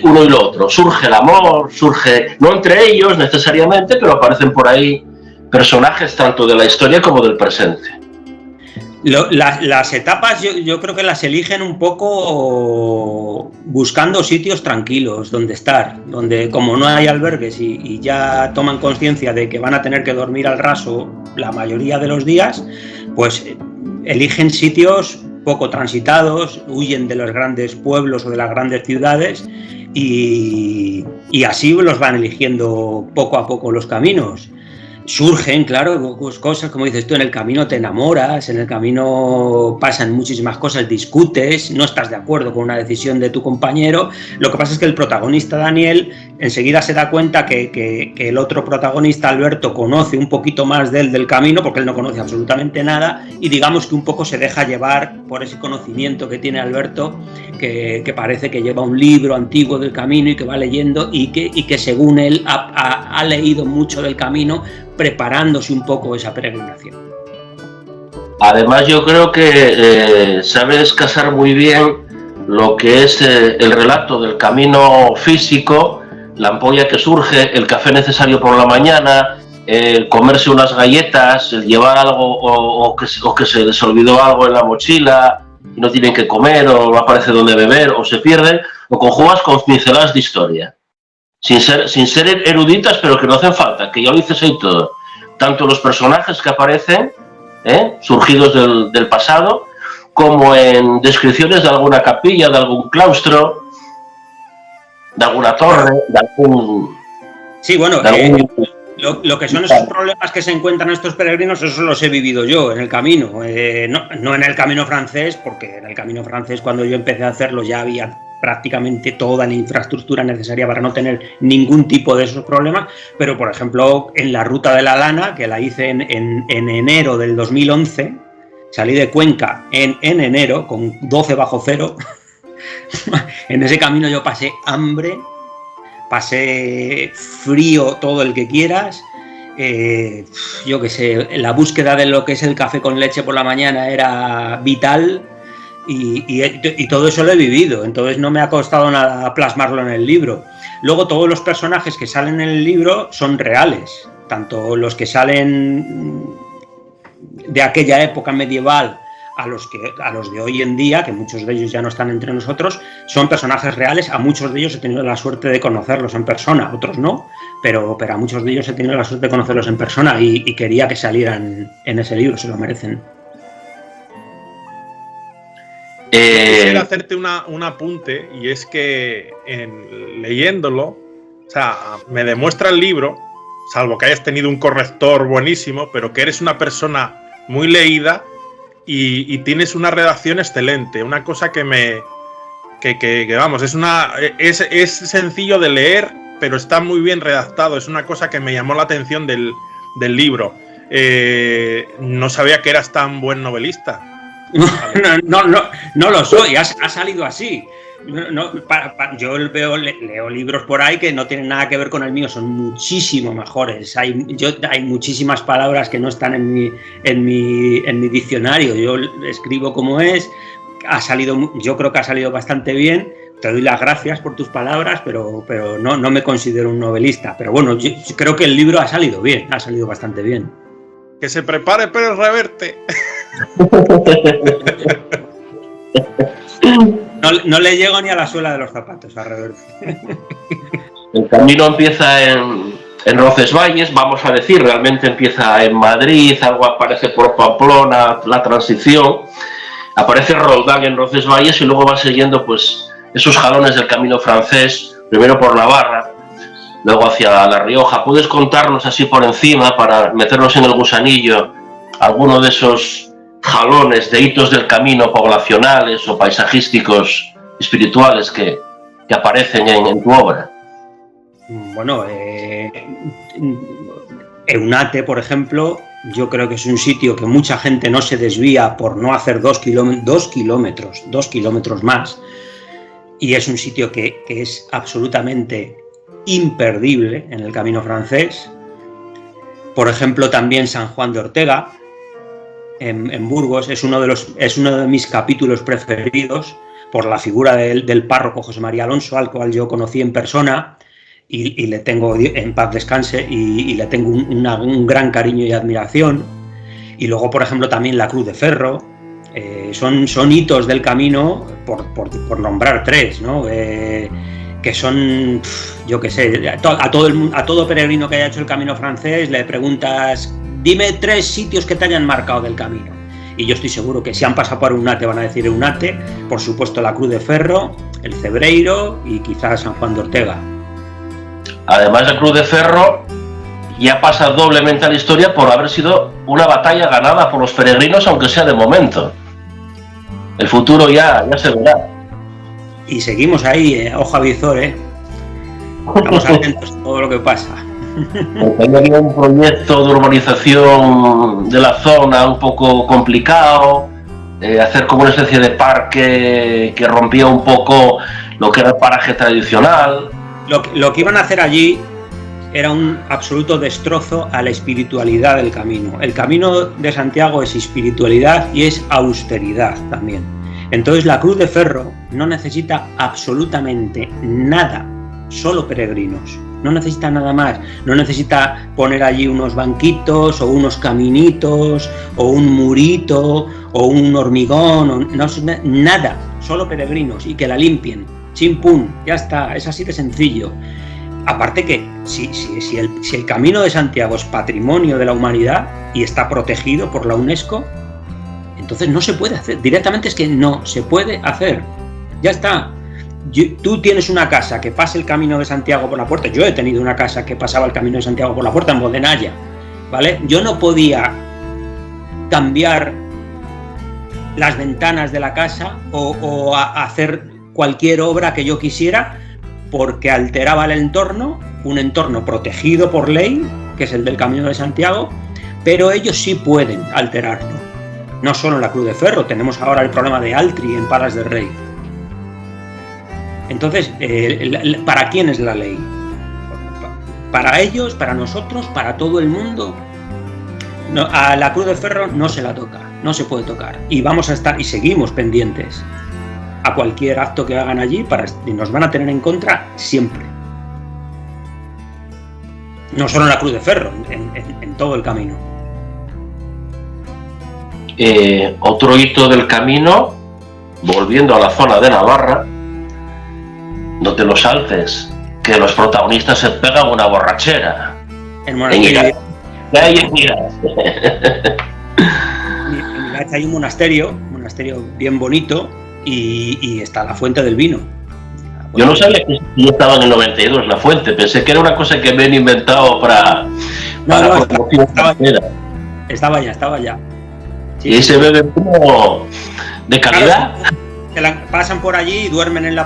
uno y lo otro. Surge el amor, surge, no entre ellos necesariamente, pero aparecen por ahí personajes tanto de la historia como del presente. Las etapas yo creo que las eligen un poco buscando sitios tranquilos donde estar, donde como no hay albergues y ya toman conciencia de que van a tener que dormir al raso la mayoría de los días, pues eligen sitios poco transitados, huyen de los grandes pueblos o de las grandes ciudades y así los van eligiendo poco a poco los caminos. Surgen, claro, cosas, como dices tú, en el camino te enamoras, en el camino pasan muchísimas cosas, discutes, no estás de acuerdo con una decisión de tu compañero. Lo que pasa es que el protagonista Daniel enseguida se da cuenta que el otro protagonista, Alberto, conoce un poquito más del camino, porque él no conoce absolutamente nada, y digamos que un poco se deja llevar por ese conocimiento que tiene Alberto, que parece que lleva un libro antiguo del camino y que va leyendo y que según él ha leído mucho del camino, preparándose un poco esa peregrinación. Además, yo creo que sabes casar muy bien lo que es el relato del camino físico, la ampolla que surge, el café necesario por la mañana, comerse unas galletas, llevar algo o que se les olvidó algo en la mochila y no tienen que comer o no aparece donde beber o se pierden, lo conjugas con pinceladas de historia. Sin ser eruditas, pero que no hacen falta, que ya lo dices ahí todo. Tanto los personajes que aparecen, surgidos del pasado, como en descripciones de alguna capilla, de algún claustro, de alguna torre, de algún... Sí, bueno, lo que son esos problemas que se encuentran estos peregrinos, eso los he vivido yo en el camino. No en el camino francés, porque en el camino francés cuando yo empecé a hacerlo ya había prácticamente toda la infraestructura necesaria para no tener ningún tipo de esos problemas, pero por ejemplo en la Ruta de la Lana, que la hice en enero del 2011, salí de Cuenca en enero con 12 bajo cero. En ese camino yo pasé hambre, pasé frío todo el que quieras, yo qué sé, la búsqueda de lo que es el café con leche por la mañana era vital. Y todo eso lo he vivido, entonces no me ha costado nada plasmarlo en el libro. Luego todos los personajes que salen en el libro son reales, tanto los que salen de aquella época medieval a los de hoy en día, que muchos de ellos ya no están entre nosotros, son personajes reales. A muchos de ellos he tenido la suerte de conocerlos en persona, otros no, pero a muchos de ellos he tenido la suerte de conocerlos en persona y quería que salieran en ese libro, se lo merecen. Quisiera hacerte un apunte, y es que leyéndolo, o sea, me demuestra el libro, salvo que hayas tenido un corrector buenísimo, pero que eres una persona muy leída y tienes una redacción excelente, una cosa que vamos, es sencillo de leer, pero está muy bien redactado, es una cosa que me llamó la atención del libro. No sabía que eras tan buen novelista. No lo soy, ha salido así. Yo leo libros por ahí que no tienen nada que ver con el mío, son muchísimo mejores. Hay muchísimas palabras que no están en mi diccionario. Yo escribo como es, yo creo que ha salido bastante bien. Te doy las gracias por tus palabras, pero no me considero un novelista. Pero bueno, yo creo que el libro ha salido bien, ha salido bastante bien. Que se prepare Pérez Reverte. No le llego ni a la suela de los zapatos a Reverte. El camino empieza en Roncesvalles, vamos a decir, realmente empieza en Madrid, algo aparece por Pamplona, la transición, aparece Roldán en Roncesvalles y luego va siguiendo pues esos jalones del camino francés, primero por Navarra, luego hacia La Rioja. ¿Puedes contarnos así por encima, para meternos en el gusanillo, alguno de esos jalones de hitos del camino poblacionales o paisajísticos espirituales que aparecen en tu obra? Bueno, Eunate, por ejemplo, yo creo que es un sitio que mucha gente no se desvía por no hacer 2 kilómetros más. y es un sitio que es absolutamente imperdible en el Camino francés. Por ejemplo, también San Juan de Ortega, en Burgos, es uno de mis capítulos preferidos por la figura del párroco José María Alonso, al cual yo conocí en persona y le tengo, en paz descanse, y le tengo un gran cariño y admiración. Y luego, por ejemplo, también la Cruz de Ferro. Son hitos del camino, por nombrar tres, ¿no? Que son, yo qué sé, a todo peregrino que haya hecho el Camino francés le preguntas, dime 3 sitios que te hayan marcado del camino. Y yo estoy seguro que si han pasado por Eunate van a decir Eunate, por supuesto la Cruz de Ferro, el Cebreiro y quizás San Juan de Ortega. Además, la Cruz de Ferro ya pasa doblemente a la historia por haber sido una batalla ganada por los peregrinos, aunque sea de momento. El futuro ya se verá. Y seguimos ahí, ojo a visor, Estamos atentos a todo lo que pasa. Porque había un proyecto de urbanización de la zona un poco complicado, hacer como una especie de parque que rompía un poco lo que era el paraje tradicional. Lo que iban a hacer allí era un absoluto destrozo a la espiritualidad del camino. El camino de Santiago es espiritualidad y es austeridad también. Entonces la Cruz de Ferro no necesita absolutamente nada, solo peregrinos. No necesita nada más, no necesita poner allí unos banquitos o unos caminitos o un murito o un hormigón, nada, solo peregrinos y que la limpien, chimpún, ya está, es así de sencillo. Aparte que si el Camino de Santiago es patrimonio de la humanidad y está protegido por la UNESCO, entonces no se puede hacer, directamente es que no se puede hacer, ya está. Tú tienes una casa que pasa el Camino de Santiago por la puerta. Yo he tenido una casa que pasaba el Camino de Santiago por la puerta en Bodenaya, ¿vale? Yo no podía cambiar las ventanas de la casa o hacer cualquier obra que yo quisiera porque alteraba el entorno, un entorno protegido por ley, que es el del Camino de Santiago, pero ellos sí pueden alterarlo. No solo en la Cruz de Ferro, tenemos ahora el problema de Altri en Palas del Rey. Entonces, ¿para quién es la ley? ¿Para ellos, para nosotros, para todo el mundo? No, a la Cruz de Ferro no se la toca, no se puede tocar. Y vamos a estar, y seguimos pendientes a cualquier acto que hagan allí, y nos van a tener en contra siempre. No solo en la Cruz de Ferro, en todo el camino. Otro hito del camino, volviendo a la zona de Navarra, no te lo saltes, que los protagonistas se pegan una borrachera. En monasterio. En Iras hay un monasterio bien bonito y está la fuente del vino. Yo no sabía que ya estaba en el 92 la fuente, pensé que era una cosa que habían inventado para estaba ya. Sí, y se bebe como de calidad. Claro, pasan por allí y duermen en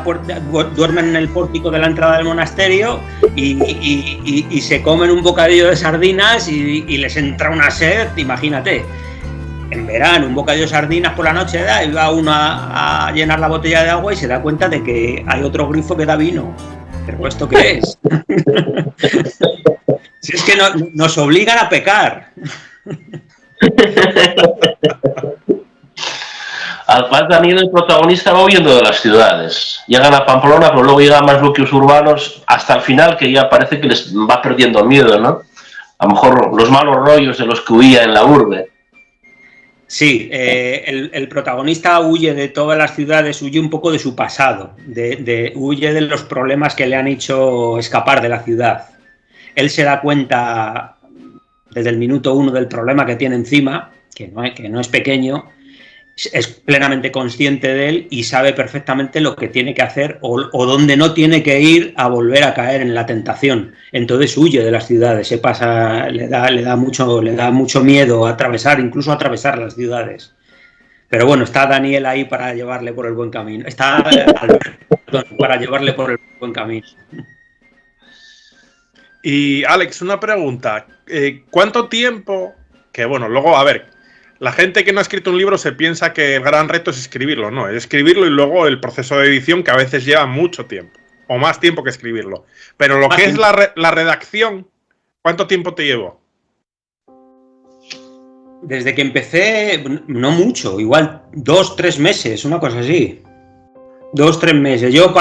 el pórtico de la entrada del monasterio y se comen un bocadillo de sardinas y les entra una sed, imagínate. En verano, un bocadillo de sardinas por la noche y va uno a llenar la botella de agua y se da cuenta de que hay otro grifo que da vino. ¿Pero esto qué es? Si es que nos obligan a pecar. Alfaz Daniel, el protagonista, va huyendo de las ciudades. Llegan a Pamplona, pero luego llegan más núcleos urbanos hasta el final, que ya parece que les va perdiendo miedo, ¿no? A lo mejor los malos rollos de los que huía en la urbe. Sí, el protagonista huye de todas las ciudades, huye un poco de su pasado, huye de los problemas que le han hecho escapar de la ciudad. Él se da cuenta desde el minuto 1 del problema que tiene encima, que no es pequeño, es plenamente consciente de él y sabe perfectamente lo que tiene que hacer o dónde no tiene que ir a volver a caer en la tentación. Entonces huye de las ciudades, le da mucho miedo incluso atravesar las ciudades. Pero bueno, está Daniel ahí para llevarle por el buen camino. Está Alberto para llevarle por el buen camino. Y Alex, una pregunta. ¿Cuánto tiempo? Que bueno, luego, a ver, La gente que no ha escrito un libro se piensa que el gran reto es escribirlo. No, es escribirlo y luego el proceso de edición, que a veces lleva mucho tiempo. O más tiempo que escribirlo. Pero lo que es la redacción, ¿cuánto tiempo te llevó? Desde que empecé, no mucho, igual 2-3 meses, una cosa así. 2-3 meses. Yo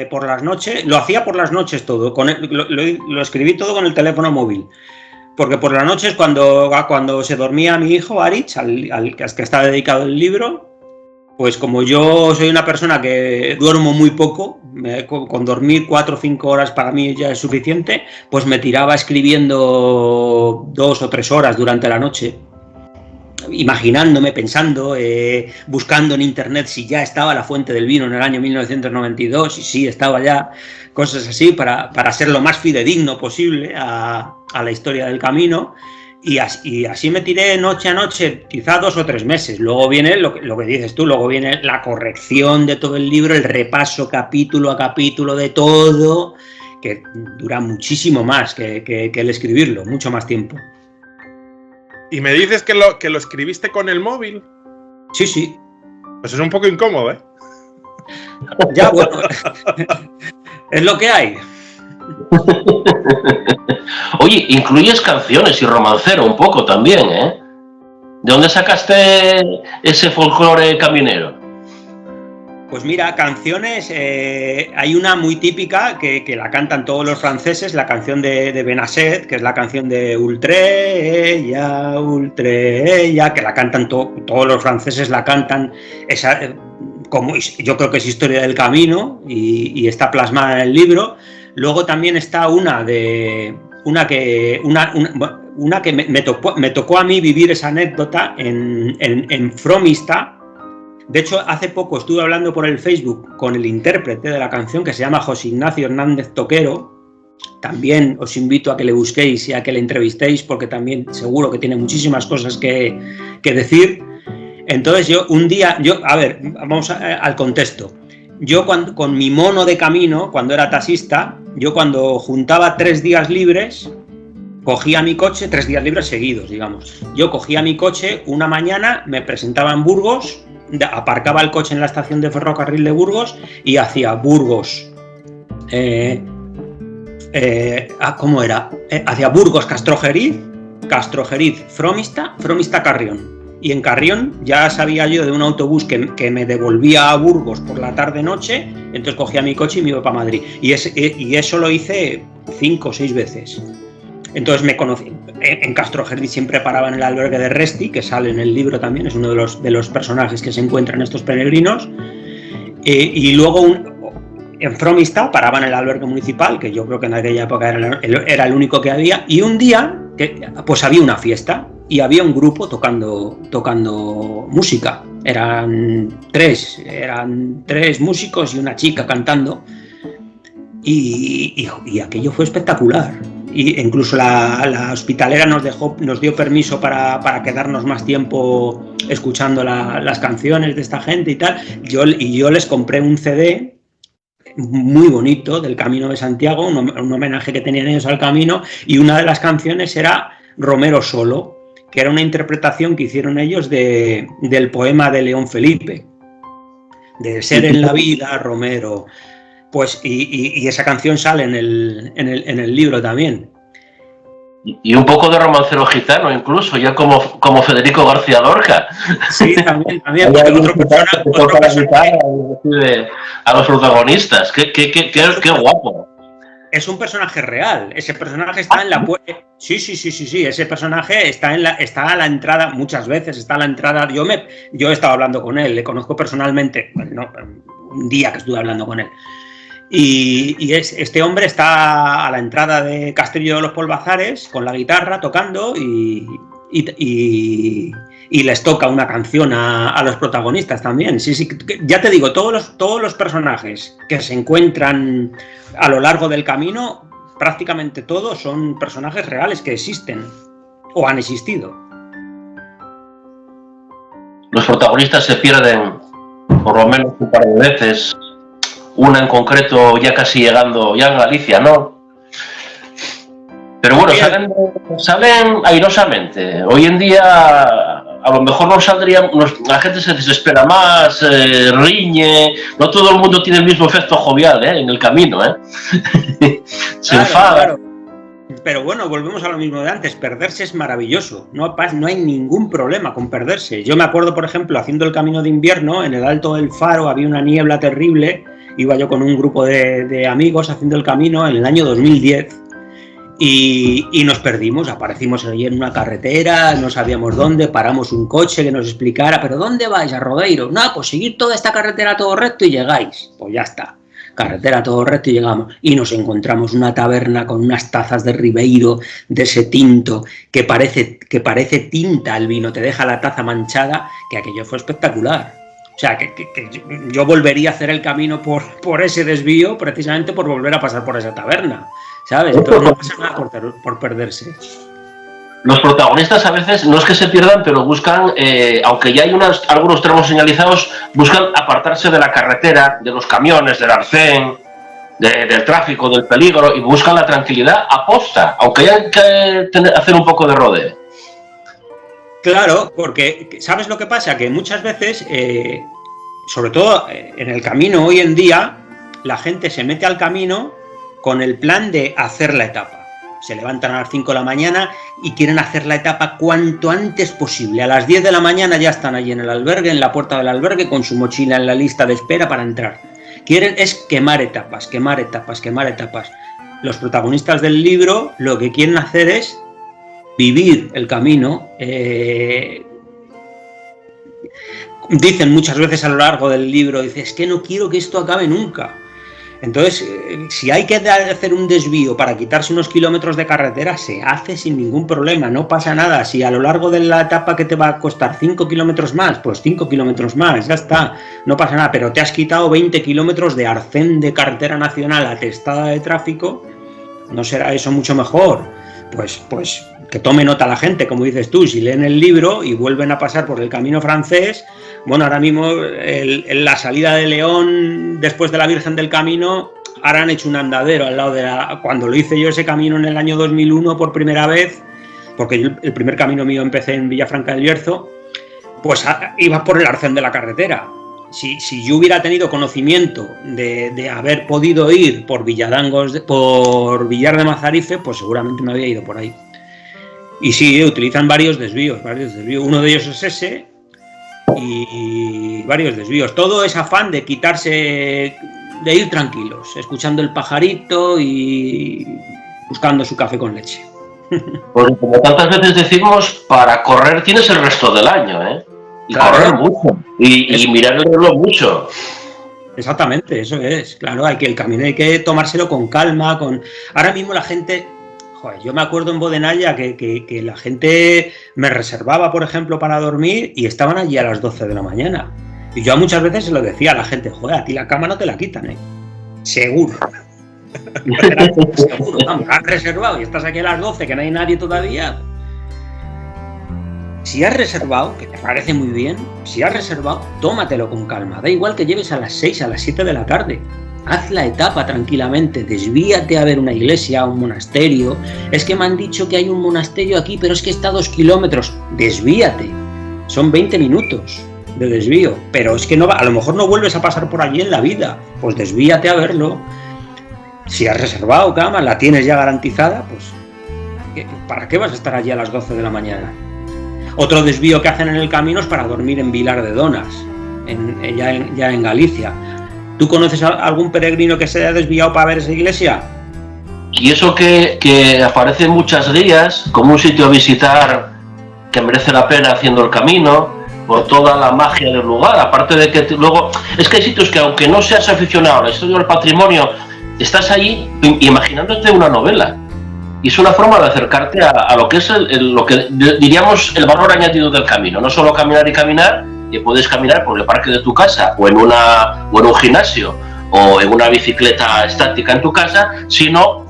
por las noches, lo hacía por las noches todo. Lo escribí todo con el teléfono móvil. Porque por las noches, cuando se dormía mi hijo, Aritz, al que está dedicado el libro, pues como yo soy una persona que duermo muy poco, con dormir 4 o 5 horas para mí ya es suficiente, pues me tiraba escribiendo 2 o 3 horas durante la noche, imaginándome, pensando, buscando en internet si ya estaba La Fuente del Vino en el año 1992, y sí, estaba ya, cosas así, para ser lo más fidedigno posible a la historia del camino. Y así me tiré noche a noche, quizá 2 o 3 meses. Luego viene lo que dices tú, luego viene la corrección de todo el libro, el repaso capítulo a capítulo de todo, que dura muchísimo más que el escribirlo, mucho más tiempo. ¿Y me dices que lo escribiste con el móvil? Sí, sí. Pues es un poco incómodo, ¿eh? Ya, bueno, es lo que hay. Oye, incluyes canciones y romancero un poco también, ¿eh? ¿De dónde sacaste ese folclore caminero? Pues mira, canciones, hay una muy típica que la cantan todos los franceses, la canción de Benasset, que es la canción de Ultreya, Ultreya, que la cantan todos los franceses, la cantan, yo creo que es historia del camino y está plasmada en el libro. Luego también está una que me tocó a mí vivir esa anécdota en Fromista. De hecho, hace poco estuve hablando por el Facebook con el intérprete de la canción, que se llama José Ignacio Hernández Toquero. También os invito a que le busquéis y a que le entrevistéis, porque también seguro que tiene muchísimas cosas que decir. Entonces vamos al contexto. Yo con mi mono de camino, cuando era taxista, yo cuando juntaba 3 días libres, cogía mi coche, 3 días libres seguidos, digamos. Yo cogía mi coche una mañana, me presentaba en Burgos, aparcaba el coche en la estación de ferrocarril de Burgos y hacía Burgos, ¿cómo era? Hacía Burgos, Castrojeriz, Fromista, Carrión. Y en Carrión ya sabía yo de un autobús que me devolvía a Burgos por la tarde-noche, entonces cogía mi coche y me iba para Madrid. Y eso lo hice 5 o 6 veces. Entonces me conocí. En Castrojeriz siempre paraba en el albergue de Resti, que sale en el libro también, es uno de los personajes que se encuentran estos peregrinos. Y luego en Fromista paraba en el albergue municipal, que yo creo que en aquella época era el único que había. Y un día, pues había una fiesta. Y había un grupo tocando música. Eran tres músicos y una chica cantando. Y aquello fue espectacular. Y incluso la hospitalera nos dio permiso para quedarnos más tiempo escuchando las canciones de esta gente y tal. Yo les compré un CD muy bonito del Camino de Santiago, un homenaje que tenían ellos al camino, y una de las canciones era Romero Solo, que era una interpretación que hicieron ellos del poema de León Felipe, de Ser en la vida, Romero. Pues, y esa canción sale en el libro también. Y un poco de romancero gitano, incluso, ya como Federico García Lorca. Sí, también porque otro personaje a los protagonistas. Qué guapo. Es un personaje real. Ese personaje está en la puerta. Sí. Ese personaje está a la entrada, muchas veces está a la entrada. Yo he estado hablando con él, le conozco personalmente, un día que estuve hablando con él. Y este hombre está a la entrada de Castillo de los Polvazares con la guitarra tocando y les toca una canción a los protagonistas también. Sí, ya te digo, todos los personajes que se encuentran a lo largo del camino, prácticamente todos son personajes reales que existen o han existido. Los protagonistas se pierden por lo menos un par de veces. Una en concreto ya casi llegando ya en Galicia, ¿no? Pero bueno, salen airosamente. Hoy en día a lo mejor la gente se desespera más, riñe, no todo el mundo tiene el mismo efecto jovial en el camino, se enfada. Claro. Pero bueno, volvemos a lo mismo de antes, perderse es maravilloso, no hay ningún problema con perderse. Yo me acuerdo, por ejemplo, haciendo el camino de invierno, en el Alto del Faro había una niebla terrible, iba yo con un grupo de amigos haciendo el camino en el año 2010 y nos perdimos, aparecimos allí en una carretera, no sabíamos dónde, paramos un coche que nos explicara, ¿pero dónde vais? ¿A Rodeiro? No, pues seguid toda esta carretera todo recto y llegáis. Pues ya está. Carretera todo recto y llegamos y nos encontramos una taberna con unas tazas de Ribeiro, de ese tinto que parece tinta el vino, te deja la taza manchada, que aquello fue espectacular. O sea, que yo volvería a hacer el camino por ese desvío precisamente por volver a pasar por esa taberna, ¿sabes? Entonces no pasa nada por perderse. Los protagonistas a veces no es que se pierdan, pero buscan, aunque ya hay algunos tramos señalizados, buscan apartarse de la carretera, de los camiones, del arcén, del tráfico, del peligro, y buscan la tranquilidad aposta, aunque haya que hacer un poco de rodeo. Claro, porque ¿sabes lo que pasa? Que muchas veces, sobre todo en el camino hoy en día, la gente se mete al camino con el plan de hacer la etapa. Se levantan a las 5 de la mañana y quieren hacer la etapa cuanto antes posible. A las 10 de la mañana ya están allí en el albergue, en la puerta del albergue, con su mochila en la lista de espera para entrar. Quieren es quemar etapas. Los protagonistas del libro lo que quieren hacer es vivir el camino. Dicen muchas veces a lo largo del libro, es que no quiero que esto acabe nunca. Entonces, si hay que hacer un desvío para quitarse unos kilómetros de carretera, se hace sin ningún problema, no pasa nada. Si a lo largo de la etapa que te va a costar 5 kilómetros más, pues 5 kilómetros más, ya está, no pasa nada. Pero te has quitado 20 kilómetros de arcén de carretera nacional atestada de tráfico, ¿no será eso mucho mejor? Pues que tome nota la gente, como dices tú, si leen el libro y vuelven a pasar por el camino francés. Bueno, ahora mismo la salida de León después de la Virgen del Camino, ahora han hecho un andadero al lado de cuando lo hice yo ese camino en el año 2001 por primera vez, porque yo, el primer camino mío empecé en Villafranca del Bierzo, pues iba por el arcén de la carretera. Si yo hubiera tenido conocimiento de haber podido ir por por Villar de Mazarife, pues seguramente me había ido por ahí. Y sí, utilizan varios desvíos. Uno de ellos es ese y varios desvíos. Todo es afán de quitarse, de ir tranquilos, escuchando el pajarito y buscando su café con leche. Porque como tantas veces decimos, para correr tienes el resto del año, Y claro, correr mucho. Y mirar el reloj mucho. Exactamente, eso es. Claro, el camino hay que tomárselo con calma. Ahora mismo la gente... Joder, yo me acuerdo en Bodenalla que la gente me reservaba, por ejemplo, para dormir y estaban allí a las 12 de la mañana. Y yo muchas veces se lo decía a la gente, joder, a ti la cama no te la quitan, Seguro. Seguro, vamos, has reservado y estás aquí a las 12, que no hay nadie todavía. Si has reservado, que te parece muy bien, si has reservado, tómatelo con calma. Da igual que lleves a las 6, a las 7 de la tarde. Haz la etapa tranquilamente, desvíate a ver una iglesia, un monasterio. Es que me han dicho que hay un monasterio aquí, pero es que está a 2 kilómetros. Desvíate. Son 20 minutos de desvío, pero es que a lo mejor no vuelves a pasar por allí en la vida. Pues desvíate a verlo. Si has reservado cama, la tienes ya garantizada, pues ¿para qué vas a estar allí a las 12 de la mañana? Otro desvío que hacen en el camino es para dormir en Vilar de Donas, ya en Galicia. ¿Tú conoces a algún peregrino que se haya desviado para ver esa iglesia? Y eso que aparece en muchas guías como un sitio a visitar que merece la pena haciendo el camino, por toda la magia del lugar, aparte de que luego... Es que hay sitios que aunque no seas aficionado a la historia del patrimonio, estás ahí imaginándote una novela. Y es una forma de acercarte a lo que es lo que diríamos el valor añadido del camino. No solo caminar y caminar, que puedes caminar por el parque de tu casa o en un gimnasio o en una bicicleta estática en tu casa, sino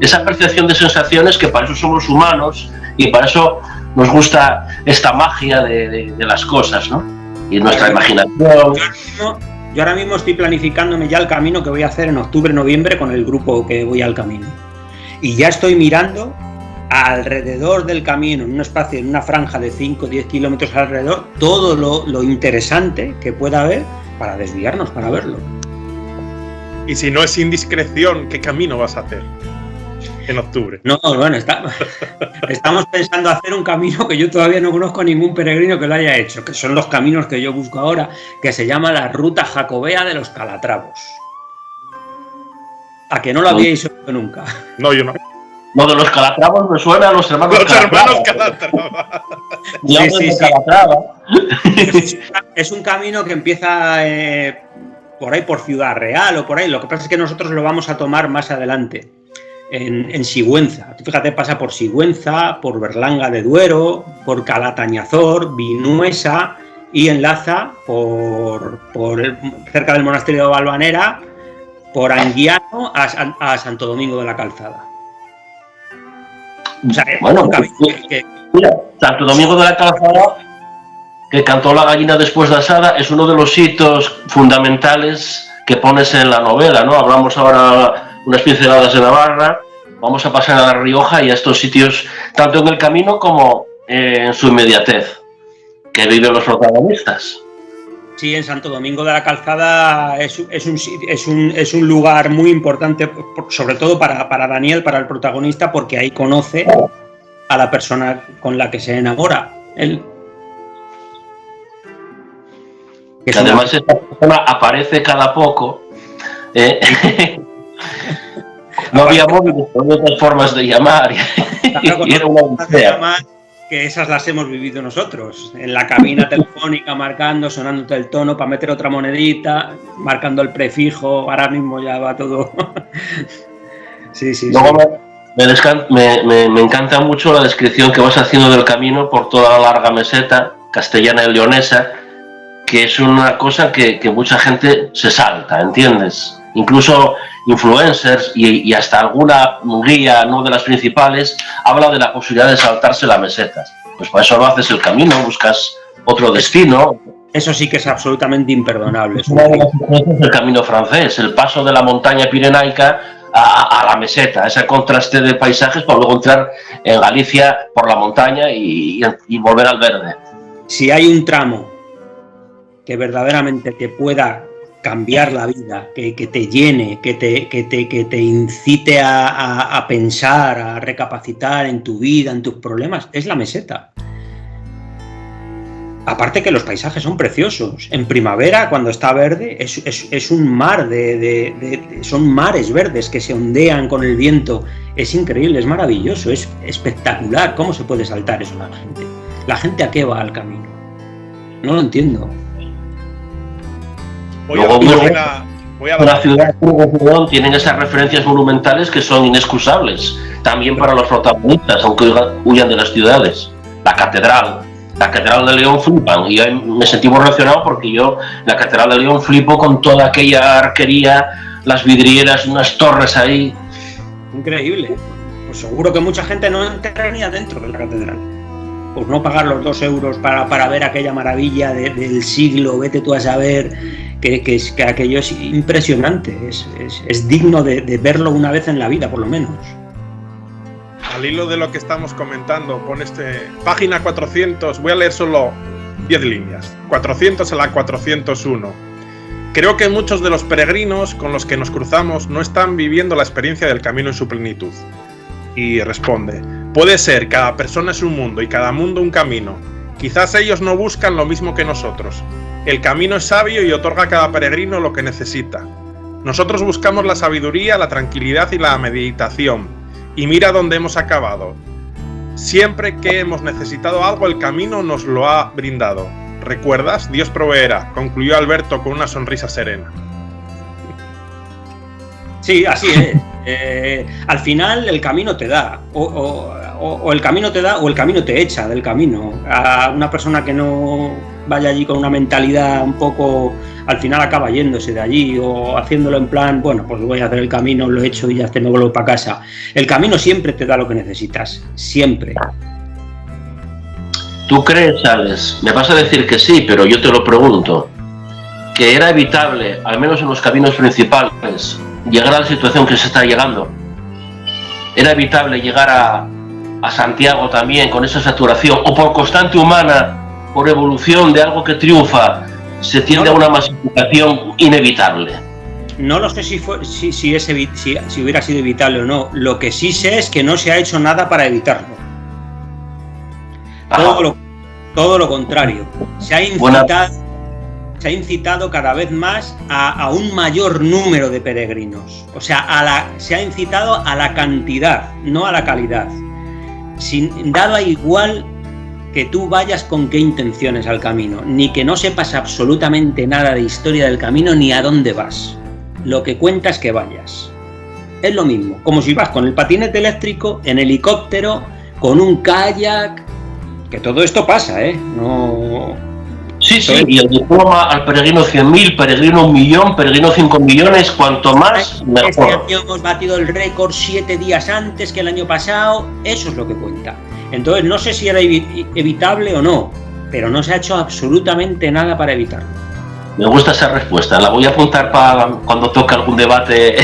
esa percepción de sensaciones, que para eso somos humanos y para eso nos gusta esta magia de las cosas, ¿no? Y nuestra imaginación. Yo ahora mismo estoy planificándome ya el camino que voy a hacer en octubre, noviembre con el grupo que voy al camino. Y ya estoy mirando alrededor del camino, en un espacio, en una franja de 5 o 10 kilómetros alrededor, todo lo interesante que pueda haber para desviarnos, para verlo. Y si no es indiscreción, ¿qué camino vas a hacer en octubre? No, bueno, estamos pensando hacer un camino que yo todavía no conozco a ningún peregrino que lo haya hecho, que son los caminos que yo busco ahora, que se llama la Ruta Jacobea de los Calatravos. ¿A que no lo habíais oído nunca? No, yo no. Lo de los Calatravos me suena a los hermanos Calatrava. Sí. Calatrava. Es un camino que empieza por ahí, por Ciudad Real o por ahí. Lo que pasa es que nosotros lo vamos a tomar más adelante, en Sigüenza. Fíjate, pasa por Sigüenza, por Berlanga de Duero, por Calatañazor, Vinuesa y enlaza por cerca del monasterio de Valvanera, por Anguiano a Santo Domingo de la Calzada. O sea, bueno, mira, Santo Domingo de la Calzada, que cantó la gallina después de asada, es uno de los hitos fundamentales que pones en la novela, ¿no? Hablamos ahora unas pinceladas de Navarra, vamos a pasar a La Rioja y a estos sitios, tanto en el camino como en su inmediatez, que viven los protagonistas. Sí, en Santo Domingo de la Calzada es un lugar muy importante, sobre todo para Daniel, para el protagonista, porque ahí conoce a la persona con la que se enamora. Él. Que además esta persona aparece cada poco. No había móviles, había otras formas de llamar. Claro, y era una odisea. Que esas las hemos vivido nosotros, en la cabina telefónica, marcando, sonándote el tono para meter otra monedita, marcando el prefijo, ahora mismo ya va todo. Sí. Luego me encanta mucho la descripción que vas haciendo del camino por toda la larga meseta castellana y leonesa, que es una cosa que mucha gente se salta, ¿entiendes? Incluso influencers y hasta alguna guía, no de las principales, habla de la posibilidad de saltarse la meseta. Pues para eso no haces el camino, buscas otro destino. Eso sí que es absolutamente imperdonable. Es el camino francés, el paso de la montaña pirenaica a la meseta, ese contraste de paisajes para luego entrar en Galicia por la montaña y volver al verde. Si hay un tramo que verdaderamente te pueda cambiar la vida, que te llene, que te incite a pensar, a recapacitar en tu vida, en tus problemas, es la meseta. Aparte que los paisajes son preciosos. En primavera, cuando está verde, es un mar son mares verdes que se ondean con el viento. Es increíble, es maravilloso, es espectacular. ¿Cómo se puede saltar eso la gente? ¿La gente a qué va al camino? No lo entiendo. La ciudad de tienen esas referencias monumentales que son inexcusables también para los protagonistas, aunque huyan de las ciudades. La Catedral de León flipan, y yo me sentí muy relacionado porque yo la Catedral de León flipo con toda aquella arquería, las vidrieras, unas torres ahí. Increíble. Pues seguro que mucha gente no entra ni adentro de la catedral, por no pagar los 2 euros para ver aquella maravilla del siglo. Vete tú a saber que aquello es impresionante, es digno de verlo una vez en la vida, por lo menos. Al hilo de lo que estamos comentando, pone página 400, voy a leer solo 10 líneas, 400 a la 401. Creo que muchos de los peregrinos con los que nos cruzamos no están viviendo la experiencia del camino en su plenitud. Y responde, puede ser, cada persona es un mundo y cada mundo un camino. Quizás ellos no buscan lo mismo que nosotros. El camino es sabio y otorga a cada peregrino lo que necesita. Nosotros buscamos la sabiduría, la tranquilidad y la meditación. Y mira dónde hemos acabado. Siempre que hemos necesitado algo, el camino nos lo ha brindado. ¿Recuerdas? Dios proveerá, concluyó Alberto con una sonrisa serena. Sí, así es. Al final el camino te da, o el camino te da, o el camino te echa del camino. A una persona que no vaya allí con una mentalidad un poco, al final acaba yéndose de allí, o haciéndolo en plan, bueno, pues voy a hacer el camino, lo he hecho y ya me vuelvo para casa. El camino siempre te da lo que necesitas, siempre. ¿Tú crees, Alex? Me vas a decir que sí, pero yo te lo pregunto, que era evitable, al menos en los caminos principales, llegar a la situación que se está llegando. Era evitable llegar a Santiago también con esa saturación, o por constante humana, por evolución de algo que triunfa, se tiende a una masificación inevitable? No lo sé si hubiera sido evitable o no. Lo que sí sé es que no se ha hecho nada para evitarlo. Todo lo contrario. Se ha incitado cada vez más a un mayor número de peregrinos. O sea, se ha incitado a la cantidad, no a la calidad. Daba igual que tú vayas con qué intenciones al camino, ni que no sepas absolutamente nada de historia del camino ni a dónde vas. Lo que cuenta es que vayas. Es lo mismo, como si vas con el patinete eléctrico, en helicóptero, con un kayak, que todo esto pasa, ¿eh? No... Sí, y el diploma al peregrino 100.000, peregrino 1.000.000, peregrino 5 millones, cuanto más, mejor. Este año hemos batido el récord 7 días antes que el año pasado, eso es lo que cuenta. Entonces, no sé si era evitable o no, pero no se ha hecho absolutamente nada para evitarlo. Me gusta esa respuesta, la voy a apuntar para cuando toque algún debate.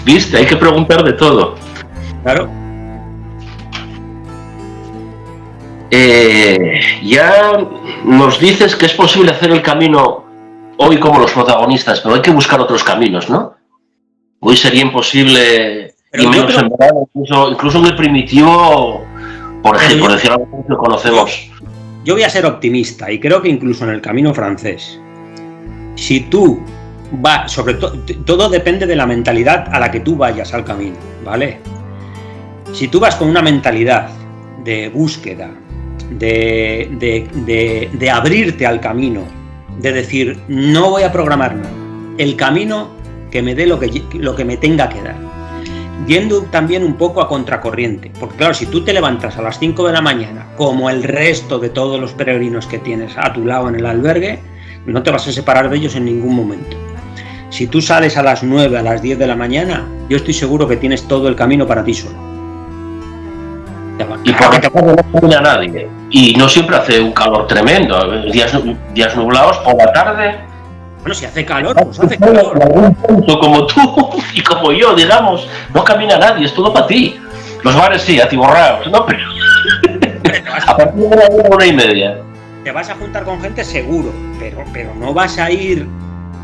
¿Viste? Hay que preguntar de todo. Claro. Ya nos dices que es posible hacer el camino hoy como los protagonistas, pero hay que buscar otros caminos, ¿no? Hoy sería imposible, y menos en verano, incluso en el primitivo, por ejemplo, por decir algo que conocemos. Yo voy a ser optimista y creo que incluso en el camino francés, si tú vas, sobre todo depende de la mentalidad a la que tú vayas al camino, ¿vale? Si tú vas con una mentalidad de búsqueda, de abrirte al camino, de decir, no voy a programar nada, el camino que me dé lo que me tenga que dar, yendo también un poco a contracorriente, porque claro, si tú te levantas a las 5 de la mañana, como el resto de todos los peregrinos que tienes a tu lado en el albergue, no te vas a separar de ellos en ningún momento. Si tú sales a las 9, a las 10 de la mañana, yo estoy seguro que tienes todo el camino para ti solo. Y por no camina nadie. Y no siempre hace un calor tremendo. Días nublados por la tarde. Bueno, si hace calor, pues hace calor. En algún punto, como tú y como yo, digamos, no camina nadie, es todo para ti. Los bares sí, atiborrados, ¿no? Pero a partir de la 1:30. Te vas a juntar con gente seguro, pero no vas a ir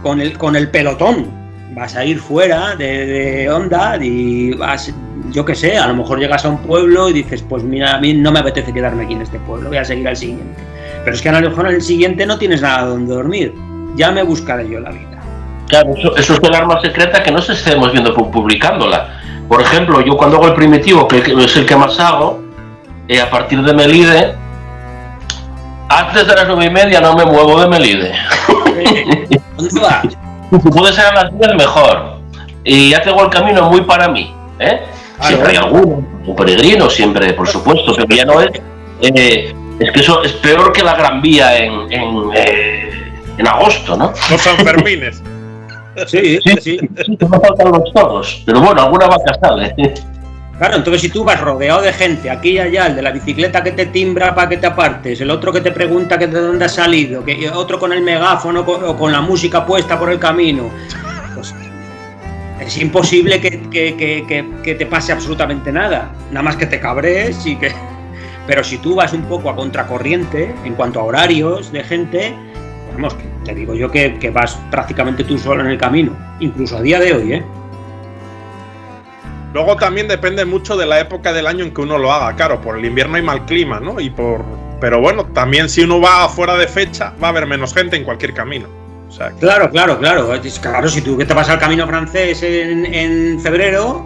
con el pelotón. Vas a ir fuera de onda y vas, yo qué sé, a lo mejor llegas a un pueblo y dices, pues mira, a mí no me apetece quedarme aquí en este pueblo, voy a seguir al siguiente. Pero es que a lo mejor en el siguiente no tienes nada donde dormir, ya me buscaré yo la vida. Claro, eso es el arma secreta que no se estemos viendo publicándola. Por ejemplo, yo cuando hago el primitivo, que es el que más hago, a partir de Melide, antes de las 9:30 no me muevo de Melide. ¿Dónde vas? Si puede ser a las 10 mejor. Y ya tengo el camino muy para mí, ¿eh? Claro. Siempre hay alguno, un peregrino, siempre, por supuesto, pero ya no es. Es que eso es peor que la Gran Vía en agosto, ¿no? Los Sanfermines. Sí. No faltan los todos, pero bueno, alguna vaca sale. Claro, entonces si tú vas rodeado de gente, aquí y allá, el de la bicicleta que te timbra para que te apartes, el otro que te pregunta que de dónde has salido, que otro con el megáfono o con la música puesta por el camino, pues es imposible que te pase absolutamente nada más que te cabrees y que... Pero si tú vas un poco a contracorriente en cuanto a horarios de gente, vamos, te digo yo que vas prácticamente tú solo en el camino, incluso a día de hoy, ¿eh? Luego también depende mucho de la época del año en que uno lo haga, claro, por el invierno hay mal clima, ¿no? Pero bueno, también si uno va fuera de fecha, va a haber menos gente en cualquier camino. O sea, Claro, si tú que te vas al camino francés en febrero,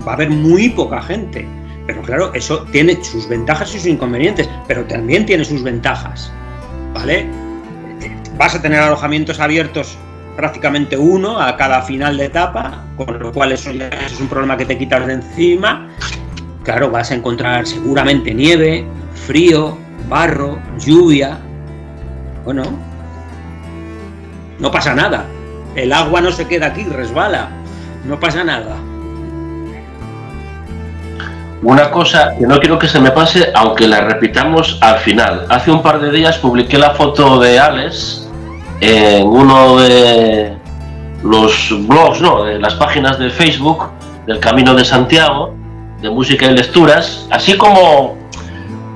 va a haber muy poca gente. Pero claro, eso tiene sus ventajas y sus inconvenientes, pero también tiene sus ventajas, ¿vale? Vas a tener alojamientos abiertos prácticamente uno a cada final de etapa, con lo cual eso es un problema que te quitas de encima. Claro, vas a encontrar seguramente nieve, frío, barro, lluvia. Bueno, no pasa nada. El agua no se queda aquí, resbala. No pasa nada. Una cosa que no quiero que se me pase, aunque la repitamos al final. Hace un par de días publiqué la foto de Alex en uno de los blogs, de las páginas de Facebook del Camino de Santiago, de música y lecturas, así como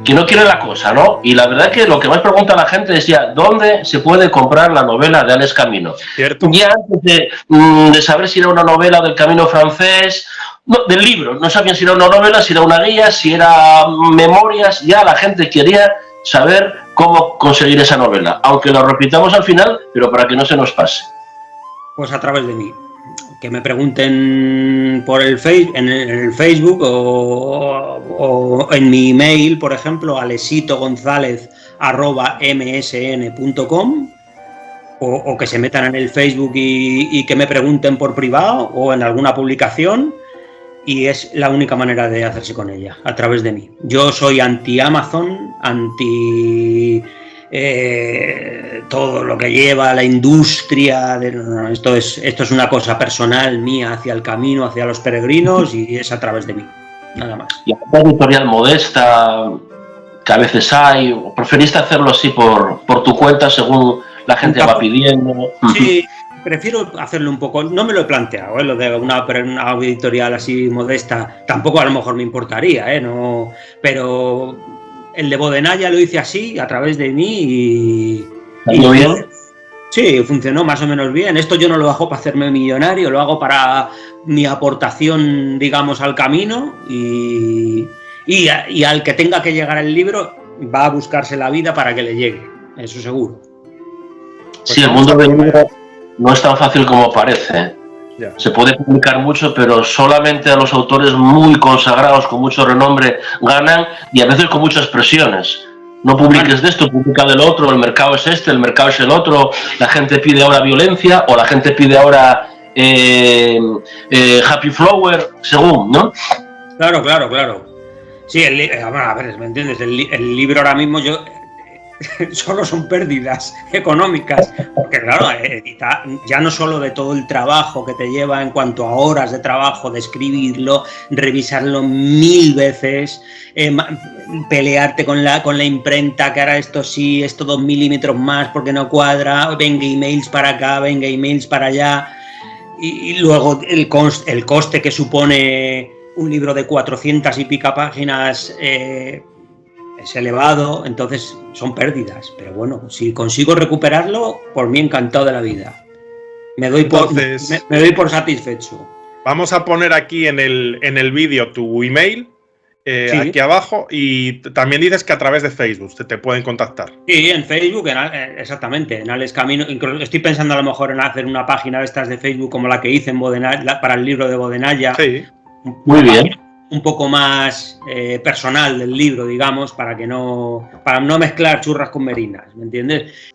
que no quiere la cosa, ¿no? Y la verdad que lo que más pregunta la gente decía, ¿dónde se puede comprar la novela de Alex Camino? Cierto. Ya antes de saber si era una novela del Camino francés, no, del libro, no sabían si era una novela, si era una guía, si era memorias, ya la gente quería saber cómo conseguir esa novela, aunque lo repitamos al final, pero para que no se nos pase. Pues a través de mí. Que me pregunten por en el Facebook o en mi email, por ejemplo, alexitogonzalez@msn.com, o que se metan en el Facebook y que me pregunten por privado o en alguna publicación, y es la única manera de hacerse con ella, a través de mí. Yo soy anti-Amazon, anti... todo lo que lleva la industria esto es una cosa personal mía hacia el camino, hacia los peregrinos, y es a través de mí, nada más. Y una editorial modesta que a veces hay, ¿o preferiste hacerlo así por tu cuenta según la gente va pidiendo? Sí, prefiero hacerlo un poco, no me lo he planteado, lo de una editorial así modesta, tampoco a lo mejor me importaría, no, pero el de Bodenaya lo hice así, a través de mí, y bien. Sí, funcionó más o menos bien. Esto yo no lo hago para hacerme millonario, lo hago para mi aportación, digamos, al camino, y al que tenga que llegar el libro va a buscarse la vida para que le llegue, eso seguro. Pues sí, el mundo del libro no es tan fácil como parece. Ya. Se puede publicar mucho, pero solamente a los autores muy consagrados, con mucho renombre, ganan, y a veces con muchas presiones. No publiques de esto, publica del otro, el mercado es este, el mercado es el otro, la gente pide ahora violencia, o la gente pide ahora Happy Flower, según, ¿no? Claro. Sí, a ver, ¿me entiendes? El libro ahora mismo solo son pérdidas económicas, porque claro, editar, ya no solo de todo el trabajo que te lleva en cuanto a horas de trabajo, de escribirlo, revisarlo 1000 veces, pelearte con la imprenta, que ahora esto sí, esto 2 milímetros más porque no cuadra, venga emails para acá, venga emails para allá, y luego el coste que supone un libro de 400 y pica páginas, es elevado, entonces son pérdidas, pero bueno, si consigo recuperarlo, por mí encantado de la vida. Me doy por satisfecho. Vamos a poner aquí en el vídeo tu email, sí, aquí abajo, y también dices que a través de Facebook te pueden contactar. Sí, en Facebook, exactamente, en Alex Camino. Estoy pensando a lo mejor en hacer una página de estas de Facebook como la que hice en Bodenaya, para el libro de Bodenaya. Sí, muy bien. Un poco más personal del libro, digamos, para no mezclar churras con merinas, ¿me entiendes?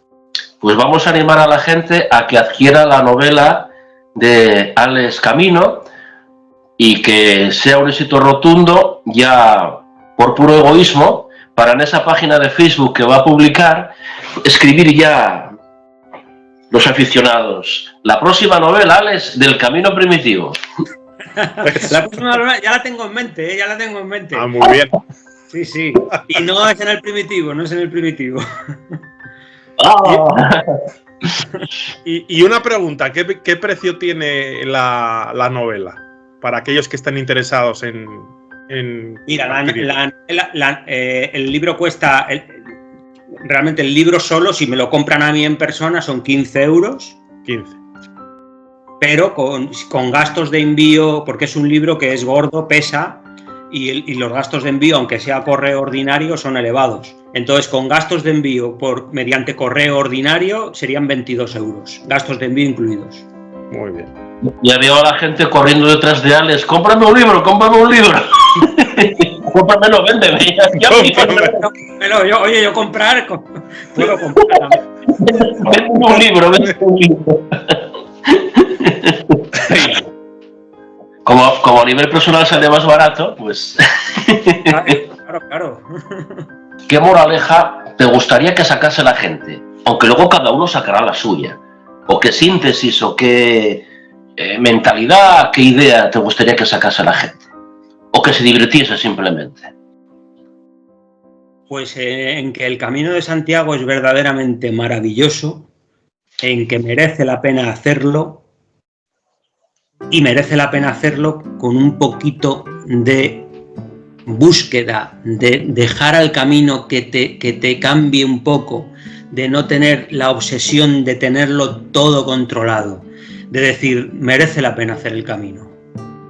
Pues vamos a animar a la gente a que adquiera la novela de Alex Camino y que sea un éxito rotundo, ya por puro egoísmo, para en esa página de Facebook que va a publicar, escribir ya los aficionados. La próxima novela, Alex, del Camino Primitivo. La próxima novela ya la tengo en mente, ya la tengo en mente. Ah, muy bien. Sí. Y no es en el primitivo, Y una pregunta, ¿qué precio tiene la novela? Para aquellos que estén interesados en Mira, el libro cuesta... realmente el libro solo, si me lo compran a mí en persona, son 15 euros. 15. Pero con gastos de envío, porque es un libro que es gordo, pesa, y los gastos de envío, aunque sea correo ordinario, son elevados. Entonces, con gastos de envío mediante correo ordinario serían 22 euros, gastos de envío incluidos. Muy bien. Ya veo a la gente corriendo detrás de Alex, cómprame un libro. Cómpramelo, véndeme. Yo comprar, puedo comprar. Vende un libro. Como a nivel personal sale más barato, pues... Claro. ¿Qué moraleja te gustaría que sacase la gente? Aunque luego cada uno sacará la suya. ¿O qué síntesis, o qué mentalidad, qué idea te gustaría que sacase la gente? ¿O que se divirtiese simplemente? Pues en que el Camino de Santiago es verdaderamente maravilloso, en que merece la pena hacerlo, y merece la pena hacerlo con un poquito de búsqueda de dejar al camino que te cambie un poco, de no tener la obsesión de tenerlo todo controlado, de decir, merece la pena hacer el camino.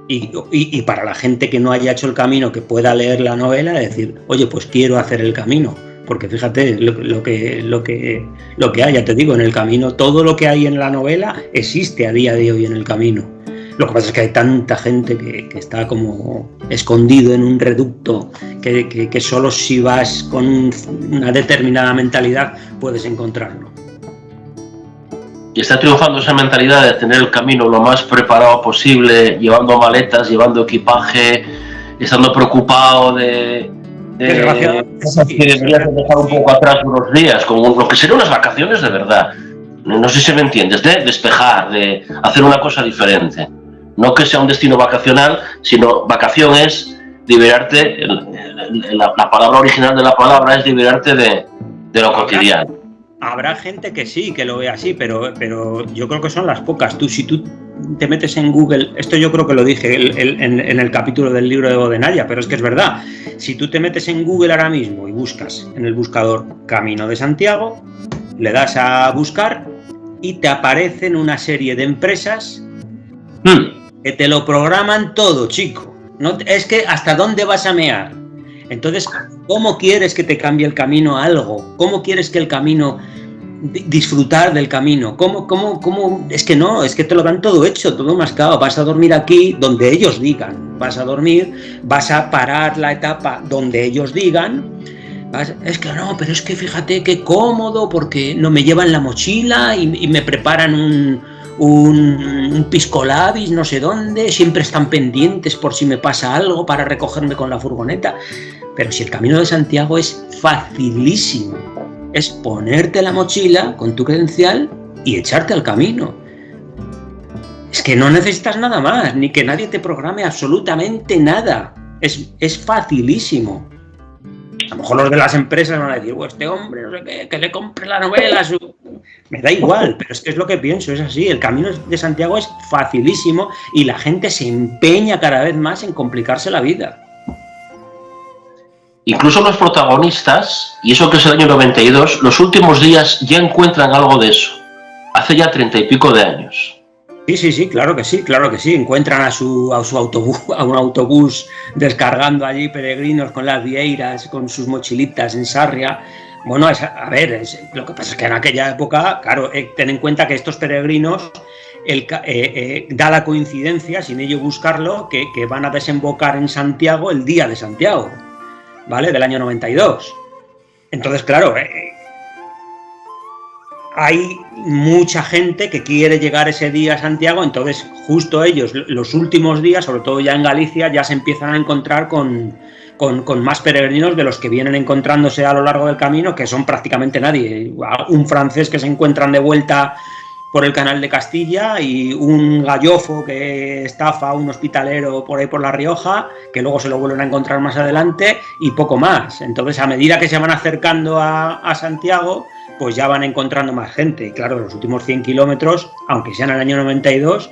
Y para la gente que no haya hecho el camino, que pueda leer la novela, decir, oye, pues quiero hacer el camino. Porque fíjate lo que hay, ya te digo, en el camino, todo lo que hay en la novela existe a día de hoy en el camino. Lo que pasa es que hay tanta gente que está como escondido en un reducto que solo si vas con una determinada mentalidad puedes encontrarlo. Y está triunfando esa mentalidad de tener el camino lo más preparado posible, llevando maletas, llevando equipaje, estando preocupado de dejar un poco atrás unos días, como lo que serían unas vacaciones de verdad. No sé si me entiendes, de despejar, de hacer una cosa diferente. No que sea un destino vacacional, sino vacación es liberarte, la palabra original de la palabra es liberarte de lo cotidiano. Habrá gente que sí, que lo ve así, pero yo creo que son las pocas. Si tú te metes en Google, esto yo creo que lo dije en el capítulo del libro de Bodenaya, pero es que es verdad. Si tú te metes en Google ahora mismo y buscas en el buscador Camino de Santiago, le das a buscar y te aparecen una serie de empresas que te lo programan todo, chico. No, es que ¿hasta dónde vas a mear? Entonces, ¿cómo quieres que te cambie el camino a algo? ¿Cómo quieres que el camino, disfrutar del camino? ¿Cómo? Es que no, es que te lo dan todo hecho, todo mascado. Vas a dormir aquí donde ellos digan. Vas a dormir, vas a parar la etapa donde ellos digan. Es que no, pero es que fíjate qué cómodo, porque no me llevan la mochila y me preparan un pisco labis no sé dónde, siempre están pendientes por si me pasa algo para recogerme con la furgoneta. Pero si el Camino de Santiago es facilísimo, es ponerte la mochila con tu credencial y echarte al camino. Es que no necesitas nada más, ni que nadie te programe absolutamente nada. Es facilísimo. A lo mejor los de las empresas van a decir, este hombre, no sé qué, que le compre la novela a su... Me da igual, pero es que es lo que pienso, es así. El Camino de Santiago es facilísimo y la gente se empeña cada vez más en complicarse la vida. Incluso los protagonistas, y eso que es el año 92, los últimos días ya encuentran algo de eso. Hace ya 30 y pico de años. Sí, claro que sí. Encuentran a un autobús descargando allí peregrinos con las vieiras, con sus mochilitas en Sarria. Bueno, lo que pasa es que en aquella época, claro, ten en cuenta que estos peregrinos, da la coincidencia, sin ello buscarlo, que van a desembocar en Santiago el día de Santiago, ¿vale? Del año 92. Entonces, claro, hay mucha gente que quiere llegar ese día a Santiago, entonces justo ellos, los últimos días, sobre todo ya en Galicia, ya se empiezan a encontrar con más peregrinos de los que vienen encontrándose a lo largo del camino, que son prácticamente nadie. Un francés que se encuentran de vuelta por el Canal de Castilla y un gallofo que estafa a un hospitalero por ahí por La Rioja, que luego se lo vuelven a encontrar más adelante, y poco más. Entonces, a medida que se van acercando a Santiago, pues ya van encontrando más gente. Y claro, los últimos 100 kilómetros, aunque sean en el año 92,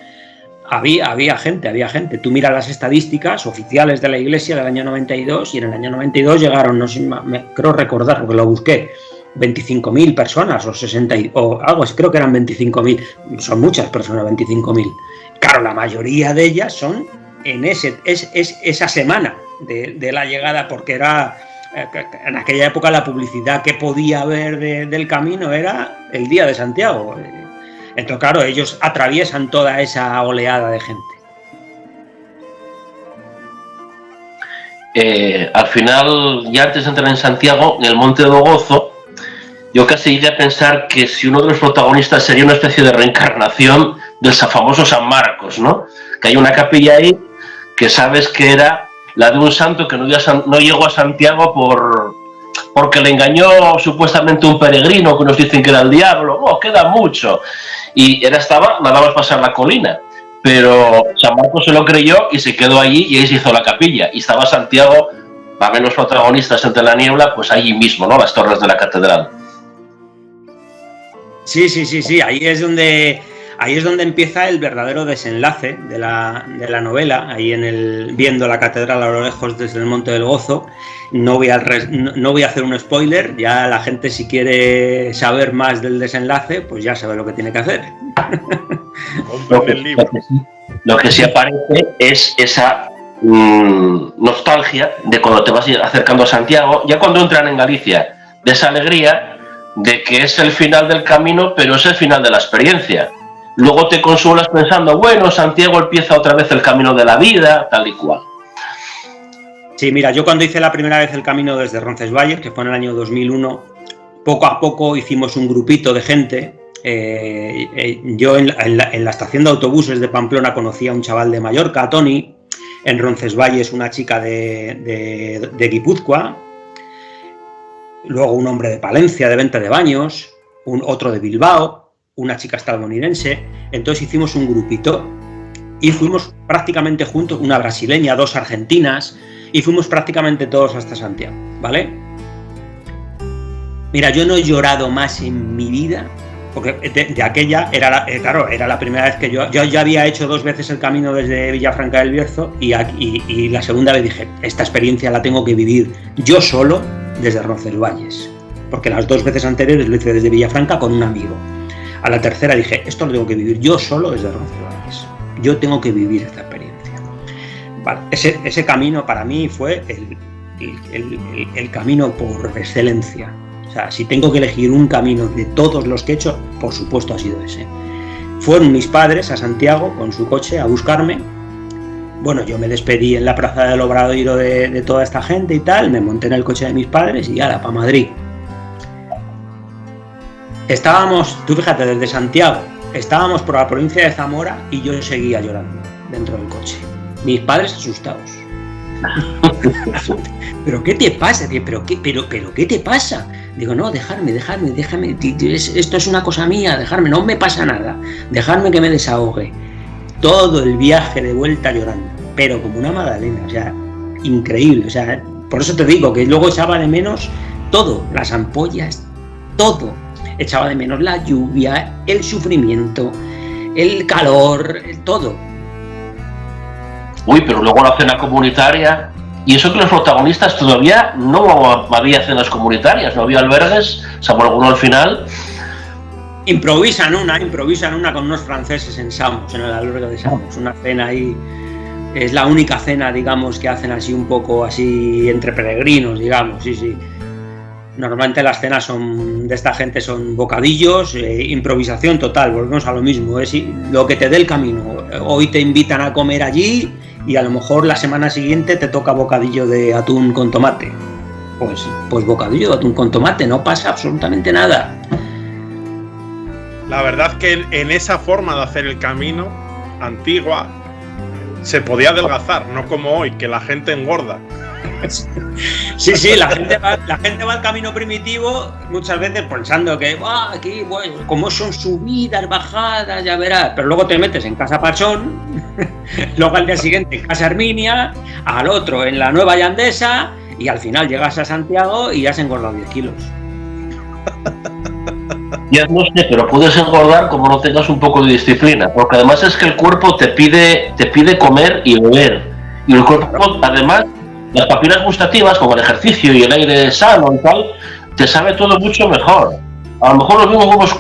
había gente. Tú miras las estadísticas oficiales de la Iglesia del año 92 y en el año 92 llegaron, no sé, creo recordar, porque lo busqué, 25.000 personas o 60 o algo así, creo que eran 25.000. Son muchas personas, 25.000. Claro, la mayoría de ellas son en esa semana de la llegada, porque era en aquella época la publicidad que podía haber del camino era el día de Santiago. Entonces, claro, ellos atraviesan toda esa oleada de gente. Al final, ya antes de entrar en Santiago, en el Monte do Gozo, yo casi llegué a pensar que si uno de los protagonistas sería una especie de reencarnación del famoso San Marcos, ¿no? Que hay una capilla ahí que sabes que era la de un santo que no llegó a Santiago porque le engañó supuestamente un peregrino que nos dicen que era el diablo. Queda mucho. Y estaba nada más pasar la colina. Pero San Marcos se lo creyó y se quedó allí y ahí se hizo la capilla. Y estaba Santiago, va menos protagonistas entre la niebla, pues allí mismo, ¿no? Las torres de la catedral. Sí, ahí es donde Ahí es donde empieza el verdadero desenlace de la novela, ahí viendo la catedral a lo lejos desde el Monte del Gozo. No voy a hacer un spoiler, ya la gente si quiere saber más del desenlace, pues ya sabe lo que tiene que hacer. Lo que sí aparece es esa nostalgia de cuando te vas acercando a Santiago, ya cuando entran en Galicia, de esa alegría de que es el final del camino, pero es el final de la experiencia. Luego te consuelas pensando, bueno, Santiago empieza otra vez el camino de la vida, tal y cual. Sí, mira, yo cuando hice la primera vez el camino desde Roncesvalles, que fue en el año 2001, poco a poco hicimos un grupito de gente. Yo en la estación de autobuses de Pamplona conocí a un chaval de Mallorca, a Tony. En Roncesvalles una chica de Guipúzcoa. Luego un hombre de Palencia, de venta de baños. Otro de Bilbao. Una chica estadounidense. Entonces hicimos un grupito y fuimos prácticamente juntos, una brasileña, 2 argentinas, y fuimos prácticamente todos hasta Santiago, ¿vale? Mira, yo no he llorado más en mi vida, porque de aquella era la primera vez que yo ya había hecho 2 veces el camino desde Villafranca del Bierzo y la segunda vez dije, esta experiencia la tengo que vivir yo solo desde Roncesvalles, porque las 2 veces anteriores lo hice desde Villafranca con un amigo. A la tercera dije, esto lo tengo que vivir yo solo desde Roncesvalles, yo tengo que vivir esta experiencia. Vale, ese camino para mí fue el camino por excelencia. O sea, si tengo que elegir un camino de todos los que he hecho, por supuesto ha sido ese. Fueron mis padres a Santiago con su coche a buscarme. Bueno, yo me despedí en la plaza del Obradoiro de toda esta gente y tal, me monté en el coche de mis padres y ala, para Madrid. Estábamos, tú fíjate, desde Santiago, estábamos por la provincia de Zamora y yo seguía llorando dentro del coche. Mis padres asustados. ¿Pero qué te pasa? ¿Pero qué te pasa? Digo, no, dejarme. Esto es una cosa mía, dejarme, no me pasa nada. Dejarme que me desahogue. Todo el viaje de vuelta llorando, pero como una magdalena, o sea, increíble. O sea, por eso te digo que luego echaba de menos todo, las ampollas, todo. Echaba de menos la lluvia, el sufrimiento, el calor, todo. Uy, pero luego la cena comunitaria, y eso que los protagonistas todavía no había cenas comunitarias, no había albergues, salvo alguno al final. Improvisan una con unos franceses en Samos, en el albergue de Samos, una cena ahí, es la única cena, digamos, que hacen así un poco así entre peregrinos, digamos, sí. Normalmente las cenas de esta gente son bocadillos, improvisación total, volvemos a lo mismo, es lo que te dé el camino. Hoy te invitan a comer allí y a lo mejor la semana siguiente te toca bocadillo de atún con tomate. Pues bocadillo de atún con tomate, no pasa absolutamente nada. La verdad que en esa forma de hacer el camino antigua se podía adelgazar, no como hoy, que la gente engorda. Sí, la gente va al camino primitivo muchas veces pensando que aquí, bueno, como son subidas, bajadas, ya verás, pero luego te metes en Casa Pachón, luego al día siguiente en Casa Herminia, al otro en la Nueva Llandesa y al final llegas a Santiago y ya has engordado 10 kilos. Ya no sé, pero puedes engordar como no tengas un poco de disciplina, porque además es que el cuerpo te pide comer y beber, y el cuerpo además, las papilas gustativas, como el ejercicio y el aire sano y tal, te sabe todo mucho mejor. A lo mejor los mismos huevos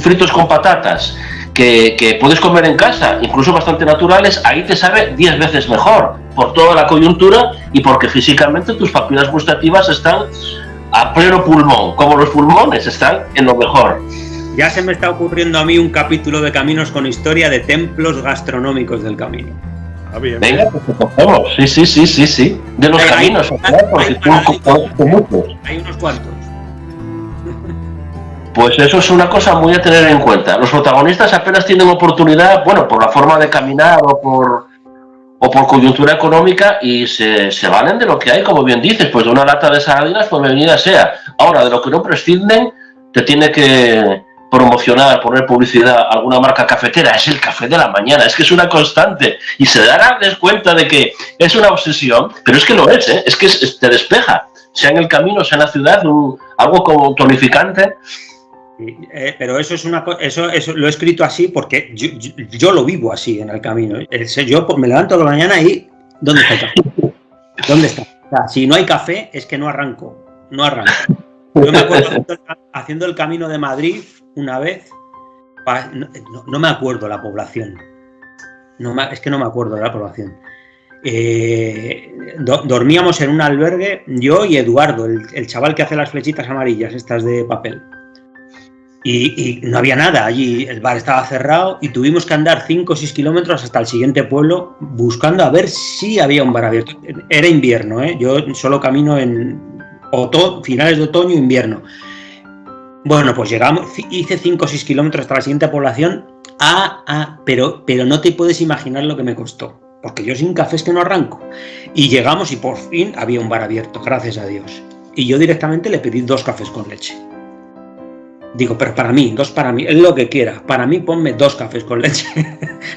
fritos con patatas que puedes comer en casa, incluso bastante naturales, ahí te sabe 10 veces mejor, por toda la coyuntura y porque físicamente tus papilas gustativas están a pleno pulmón, como los pulmones están en lo mejor. Ya se me está ocurriendo a mí un capítulo de Caminos con Historia de templos gastronómicos del camino. Bien. Venga, pues te cogemos. Sí. De los caminos, hay unos cuantos. Pues eso es una cosa muy a tener en cuenta. Los protagonistas apenas tienen oportunidad, bueno, por la forma de caminar o por coyuntura económica, y se valen de lo que hay, como bien dices, pues de una lata de sardinas, pues bienvenida sea. Ahora, de lo que no prescinden, te tiene que promocionar, poner publicidad, alguna marca cafetera, es el café de la mañana, es que es una constante, y se darán cuenta de que es una obsesión, pero es que lo es, es que te despeja, sea en el camino, sea en la ciudad, algo como tonificante. Pero eso es una cosa, eso lo he escrito así porque yo lo vivo así en el camino. Yo me levanto por la mañana y ¿dónde está el café? ¿Dónde está? O sea, si no hay café es que no arranco. Yo me acuerdo haciendo el camino de Madrid una vez, no me acuerdo la población. Es que no me acuerdo de la población. Dormíamos en un albergue, yo y Eduardo, el chaval que hace las flechitas amarillas, estas de papel. Y no había nada allí, el bar estaba cerrado y tuvimos que andar 5 o 6 kilómetros hasta el siguiente pueblo buscando a ver si había un bar abierto. Era invierno, yo solo camino en finales de otoño e invierno. Bueno, pues llegamos, hice 5 o 6 kilómetros hasta la siguiente población, pero no te puedes imaginar lo que me costó, porque yo sin café es que no arranco. Y llegamos y por fin había un bar abierto, gracias a Dios. Y yo directamente le pedí 2 cafés con leche. Digo, pero para mí, 2 para mí, es lo que quiera. Para mí ponme 2 cafés con leche.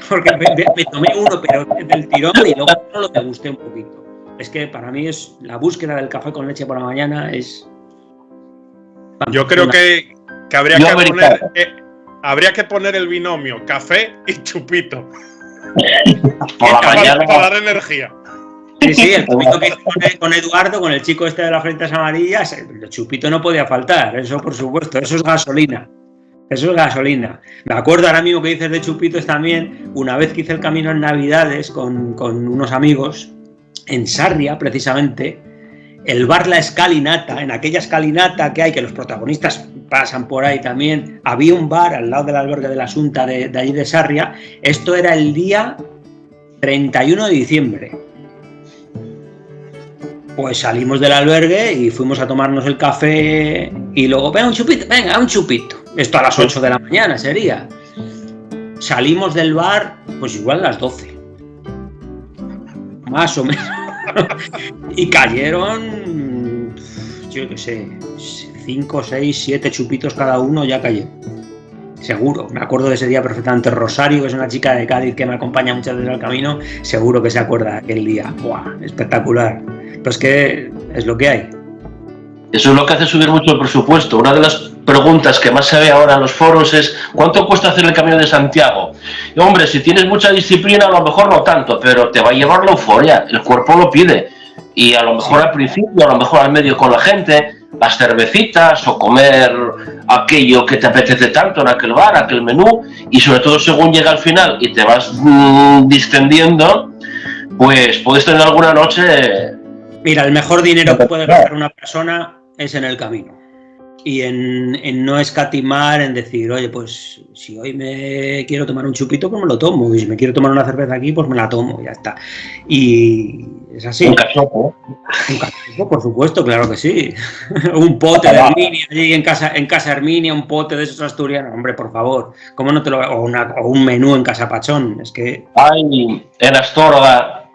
Porque me tomé uno, pero del tirón, y luego no lo degusté un poquito. Es que para mí es la búsqueda del café con leche por la mañana es... Yo creo que habría que poner el binomio café y chupito. Por la mañana. Para dar energía. Sí, el chupito que hice con Eduardo, con el chico este de las flechitas amarillas, el chupito no podía faltar, eso por supuesto, eso es gasolina. Me acuerdo ahora mismo que dices de chupitos también, una vez que hice el camino en Navidades con unos amigos, en Sarria precisamente, el bar La Escalinata, en aquella escalinata que hay, que los protagonistas pasan por ahí también, había un bar al lado del albergue de la Asunta de allí de Sarria. Esto era el día 31 de diciembre. Pues salimos del albergue y fuimos a tomarnos el café y luego, venga, un chupito. Esto a las 8 de la mañana sería. Salimos del bar, pues igual a las 12. Más o menos. Y cayeron, yo qué sé, 5, 6, 7 chupitos cada uno, ya cayó. Seguro, me acuerdo de ese día perfectamente. Rosario, que es una chica de Cádiz que me acompaña muchas veces al camino, seguro que se acuerda de aquel día. ¡Buah! Espectacular. Pero es que es lo que hay. Eso es lo que hace subir mucho el presupuesto. Una de las preguntas que más se ve ahora en los foros es ¿cuánto cuesta hacer el Camino de Santiago? Y, hombre, si tienes mucha disciplina, a lo mejor no tanto, pero te va a llevar la euforia, el cuerpo lo pide. Y a lo mejor al principio, a lo mejor al medio con la gente, las cervecitas o comer aquello que te apetece tanto en aquel bar, aquel menú, y sobre todo según llega al final y te vas distendiendo, pues puedes tener alguna noche... Mira, el mejor dinero que puede gastar una persona es en el camino. Y en no escatimar, en decir, oye, pues si hoy me quiero tomar un chupito, pues me lo tomo. Y si me quiero tomar una cerveza aquí, pues me la tomo, ya está. Y es así. Un cachopo. Un cachopo, por supuesto, claro que sí. Un pote de Herminia allí en casa Herminia, un pote de esos asturianos. Hombre, por favor, ¿cómo no te lo... o un menú en Casa Pachón, es que... Hay en Astorga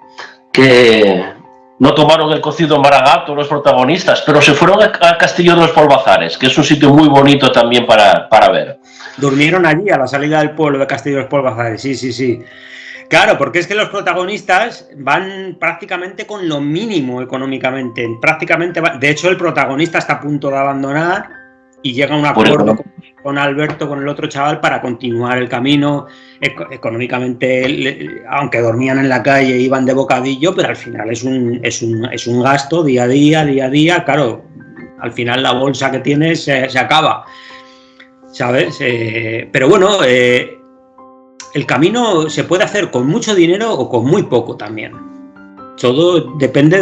que... no tomaron el cocido Maragato los protagonistas, pero se fueron al Castillo de los Polvazares, que es un sitio muy bonito también para ver. Durmieron allí a la salida del pueblo de Castillo de los Polvazares, sí. Claro, porque es que los protagonistas van prácticamente con lo mínimo económicamente. De hecho, el protagonista está a punto de abandonar y llega a un acuerdo con Alberto, con el otro chaval, para continuar el camino. Económicamente, aunque dormían en la calle, iban de bocadillo, pero al final es un gasto día a día. Claro, al final la bolsa que tienes se acaba, ¿sabes? Pero bueno, el camino se puede hacer con mucho dinero o con muy poco también. Todo depende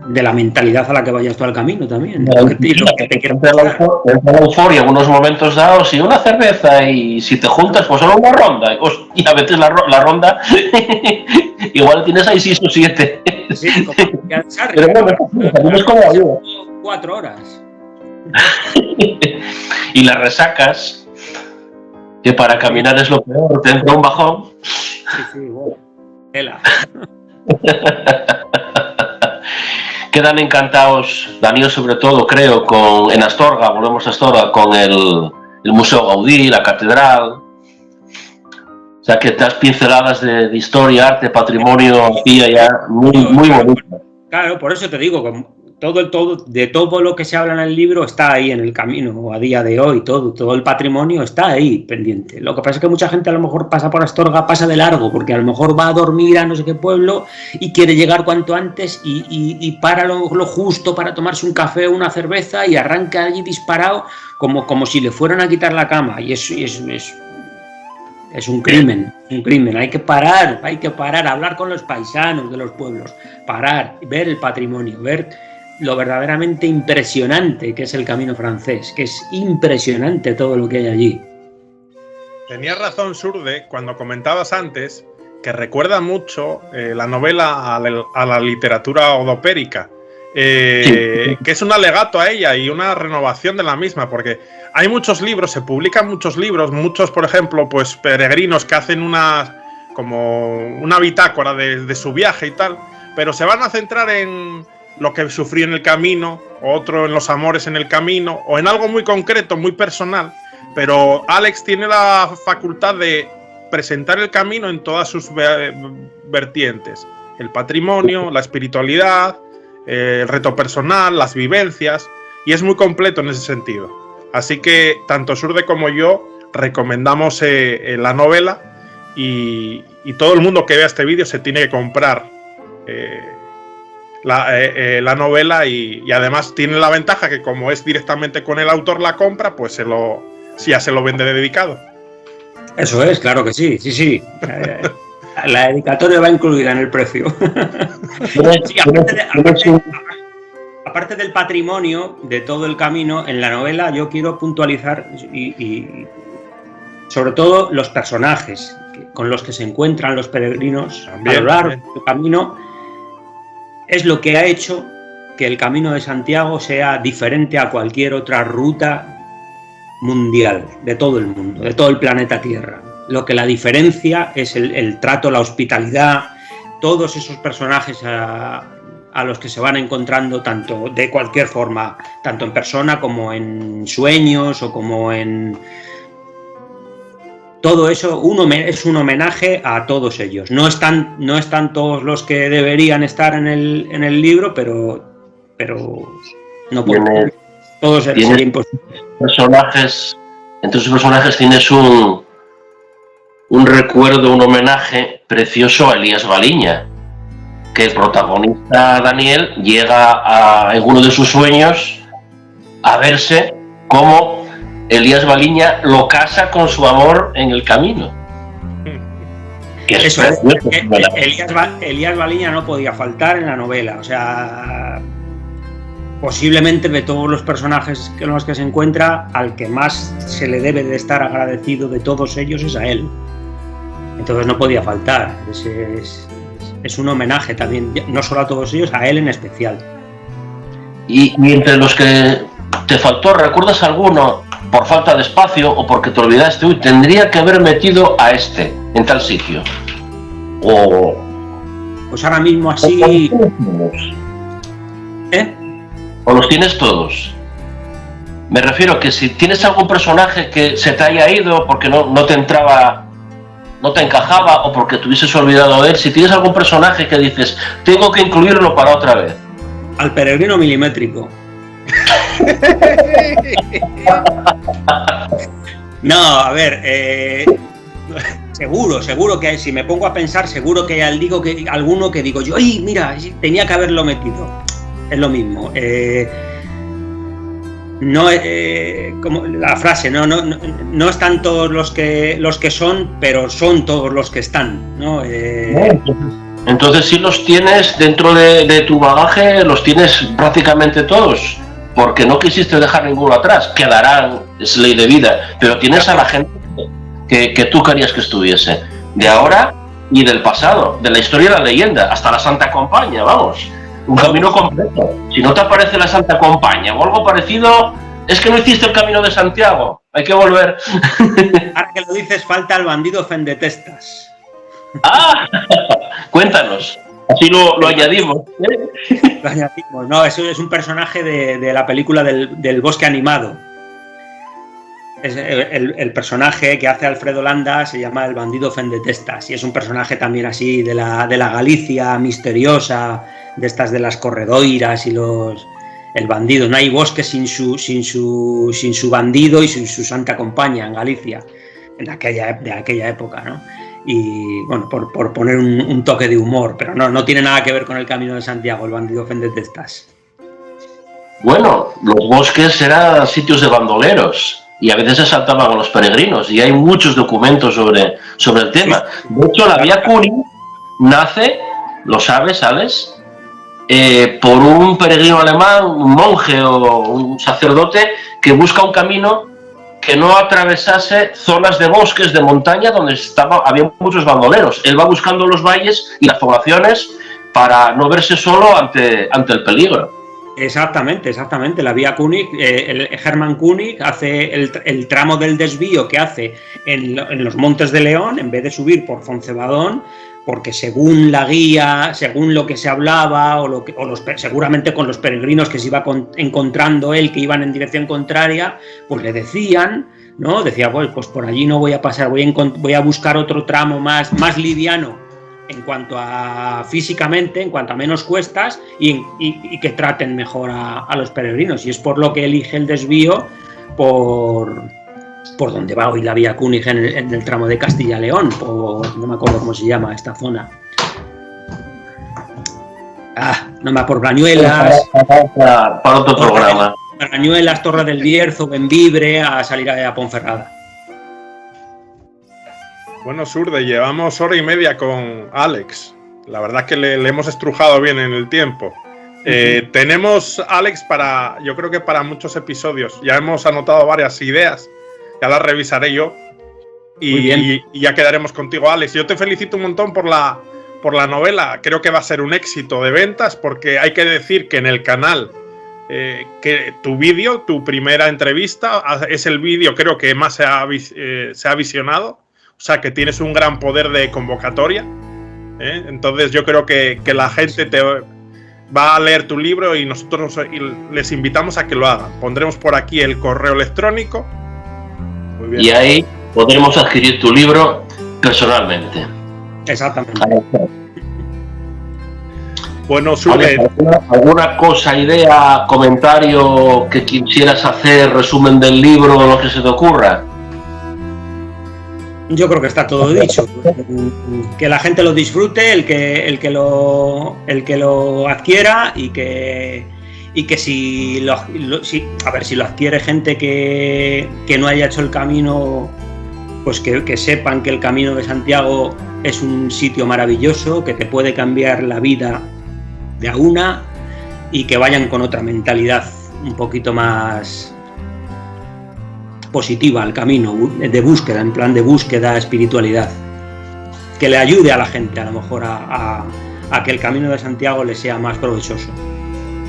de la mentalidad a la que vayas tú al camino también. Lo que te quieras pasar. La euforia en unos momentos dados y una cerveza, y si te juntas, pues solo una ronda. Y a veces la ronda igual tienes ahí 6 o 7. Sí, como pero bueno, es como ayuda. 4 horas. Y las resacas, que para caminar es lo peor, te entra un bajón. Sí, bueno. Tela. Quedan encantados, Daniel sobre todo, creo, en Astorga, volvemos a Astorga, con el Museo Gaudí, la catedral. O sea, que estas pinceladas de historia, arte, patrimonio, aquí allá, muy bonito. Claro, por eso te digo, de todo lo que se habla en el libro está ahí en el camino a día de hoy, todo el patrimonio está ahí pendiente. Lo que pasa es que mucha gente a lo mejor pasa por Astorga, pasa de largo, porque a lo mejor va a dormir a no sé qué pueblo y quiere llegar cuanto antes y para lo justo para tomarse un café o una cerveza y arranca allí disparado como si le fueran a quitar la cama, y es un crimen, hay que parar, hablar con los paisanos de los pueblos, parar, ver el patrimonio, ver lo verdaderamente impresionante que es el Camino francés, que es impresionante todo lo que hay allí. Tenías razón, Surde, cuando comentabas antes que recuerda mucho la novela a la literatura odopérica, que es un alegato a ella y una renovación de la misma, porque hay muchos libros, se publican muchos libros, muchos, por ejemplo, pues peregrinos que hacen como una bitácora de su viaje y tal, pero se van a centrar en lo que sufrí en el camino, otro en los amores en el camino, o en algo muy concreto, muy personal. Pero Alex tiene la facultad de presentar el camino en todas sus vertientes: el patrimonio, la espiritualidad, el reto personal, las vivencias, y es muy completo en ese sentido. Así que tanto Surde como yo recomendamos la novela, y todo el mundo que vea este vídeo se tiene que comprar la novela, y además tiene la ventaja que como es directamente con el autor la compra, pues ya se lo vende dedicado. Eso es, claro que sí. La dedicatoria va incluida en el precio. Sí, aparte del patrimonio de todo el camino, en la novela yo quiero puntualizar y sobre todo los personajes con los que se encuentran los peregrinos a lo largo del camino. Es lo que ha hecho que el Camino de Santiago sea diferente a cualquier otra ruta mundial, de todo el mundo, de todo el planeta Tierra. Lo que la diferencia es el trato, la hospitalidad, todos esos personajes a los que se van encontrando, tanto de cualquier forma, tanto en persona como en sueños o como en... Todo eso es un homenaje a todos ellos. No están todos los que deberían estar en el libro, pero no pueden. Todos sería imposible. Entre sus personajes tienes un recuerdo, un homenaje precioso a Elías Baliña, que el protagonista Daniel llega en uno de sus sueños a verse como Elías Baliña lo casa con su amor en el camino. Eso es, Elías Baliña no podía faltar en la novela. O sea, posiblemente de todos los personajes con los que se encuentra, al que más se le debe de estar agradecido de todos ellos es a él. Entonces no podía faltar. Es un homenaje también, no solo a todos ellos, a él en especial. Y entre los que te faltó, ¿recuerdas alguno por falta de espacio o porque te olvidaste? Uy, tendría que haber metido a este en tal sitio. Pues ahora mismo así... ¿O los tienes todos? Me refiero que si tienes algún personaje que se te haya ido porque no te entraba, no te encajaba, o porque te hubieses olvidado de él, si tienes algún personaje que dices, tengo que incluirlo para otra vez. Al peregrino milimétrico. No, a ver, seguro que hay, si me pongo a pensar, seguro que hay alguno que digo yo, ¡ay, mira, tenía que haberlo metido! Es lo mismo. No, como la frase, no están todos los que son, pero son todos los que están, ¿no? Entonces sí los tienes dentro de tu bagaje, los tienes prácticamente todos, porque no quisiste dejar ninguno atrás. Quedarán, es ley de vida, pero tienes a la gente que tú querías que estuviese, de ahora y del pasado, de la historia y la leyenda, hasta la Santa Compañía, vamos, un camino completo. Si no te aparece la Santa Compañía o algo parecido, es que no hiciste el Camino de Santiago, hay que volver. Ahora que lo dices, falta el bandido Fendetestas. ¡Ah! Cuéntanos, así lo añadimos. Lo añadimos, no, eso es un personaje de la película del Bosque Animado. el personaje que hace Alfredo Landa se llama el bandido Fendetestas y es un personaje también así de la Galicia misteriosa, de estas de las corredoiras y el bandido. No hay bosque sin su bandido y sin su santa compañía en Galicia, de aquella época, ¿no? Y bueno, por poner un toque de humor, pero no tiene nada que ver con el Camino de Santiago, el bandido Fendetestas. Bueno, los bosques eran sitios de bandoleros y a veces asaltaban a los peregrinos y hay muchos documentos sobre el tema. De hecho, la Vía Cuni nace, lo sabes, Alex, por un peregrino alemán, un monje o un sacerdote que busca un camino que no atravesase zonas de bosques, de montaña, donde había muchos bandoleros. Él va buscando los valles y las poblaciones para no verse solo ante el peligro. Exactamente. La Vía König, el Hermann König hace el tramo del desvío que hace en los Montes de León, en vez de subir por Foncebadón, porque según la guía, según lo que se hablaba, seguramente con los peregrinos que se iba encontrando él, que iban en dirección contraria, pues le decían, ¿no? Decía, pues por allí no voy a pasar, voy a buscar otro tramo más liviano en cuanto a físicamente, en cuanto a menos cuestas y que traten mejor a los peregrinos. Y es por lo que elige el desvío por donde va hoy la Vía König en el tramo de Castilla-León, no me acuerdo cómo se llama esta zona. Por Brañuelas. Para otro programa. Brañuelas, Torre del Bierzo, Bembibre, a salir a Ponferrada. Bueno, Surde, llevamos hora y media con Alex. La verdad es que le hemos estrujado bien en el tiempo. Tenemos, Alex, yo creo que para muchos episodios. Ya hemos anotado varias ideas. Ya las revisaré yo. Y ya quedaremos contigo, Alex. Yo te felicito un montón por la novela. Creo que va a ser un éxito de ventas, porque hay que decir que en el canal, que tu vídeo, tu primera entrevista, es el vídeo creo que más se ha visionado. O sea, que tienes un gran poder de convocatoria. Entonces yo creo que la gente te va a leer tu libro y nosotros les invitamos a que lo hagan. Pondremos por aquí el correo electrónico. Muy bien. Y ahí podremos adquirir tu libro personalmente. Exactamente. Bueno, Surde, ¿alguna cosa, idea, comentario que quisieras hacer, resumen del libro o lo que se te ocurra? Yo creo que está todo dicho. Que la gente lo disfrute, el que lo adquiera y que si lo adquiere gente que no haya hecho el camino, pues que sepan que el Camino de Santiago es un sitio maravilloso, que te puede cambiar la vida de a una y que vayan con otra mentalidad un poquito más positiva al camino de búsqueda, en plan de búsqueda, espiritualidad, que le ayude a la gente a lo mejor a que el Camino de Santiago le sea más provechoso.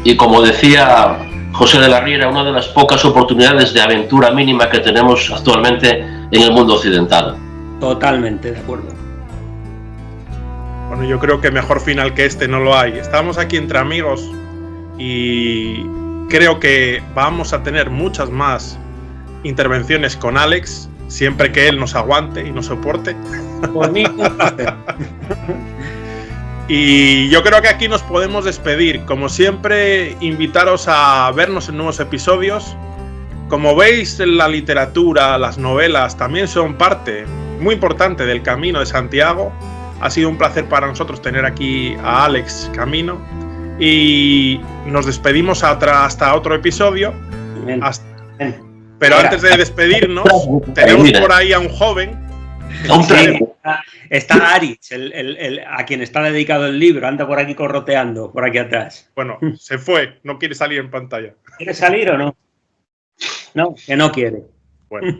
Y como decía José de la Riera, una de las pocas oportunidades de aventura mínima que tenemos actualmente en el mundo occidental. Totalmente de acuerdo. Bueno, yo creo que mejor final que este no lo hay. Estamos aquí entre amigos y creo que vamos a tener muchas más intervenciones con Alex, siempre que él nos aguante y nos soporte. Por mí, un placer. Y yo creo que aquí nos podemos despedir. Como siempre, invitaros a vernos en nuevos episodios. Como veis, la literatura, las novelas también son parte muy importante del Camino de Santiago. Ha sido un placer para nosotros tener aquí a Alex Camino. Y nos despedimos hasta otro episodio. Pero antes de despedirnos, tenemos por ahí a un joven. Está Aritz, a quien está dedicado el libro, anda por aquí corroteando, por aquí atrás. Bueno, se fue, no quiere salir en pantalla. ¿Quiere salir o no? No, que no quiere. Bueno,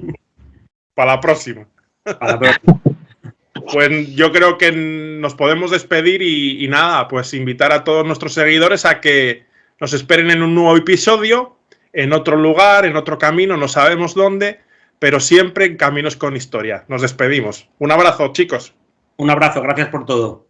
para la próxima. Pues yo creo que nos podemos despedir y nada, pues invitar a todos nuestros seguidores a que nos esperen en un nuevo episodio. En otro lugar, en otro camino, no sabemos dónde, pero siempre en Caminos con Historia. Nos despedimos. Un abrazo, chicos. Un abrazo, gracias por todo.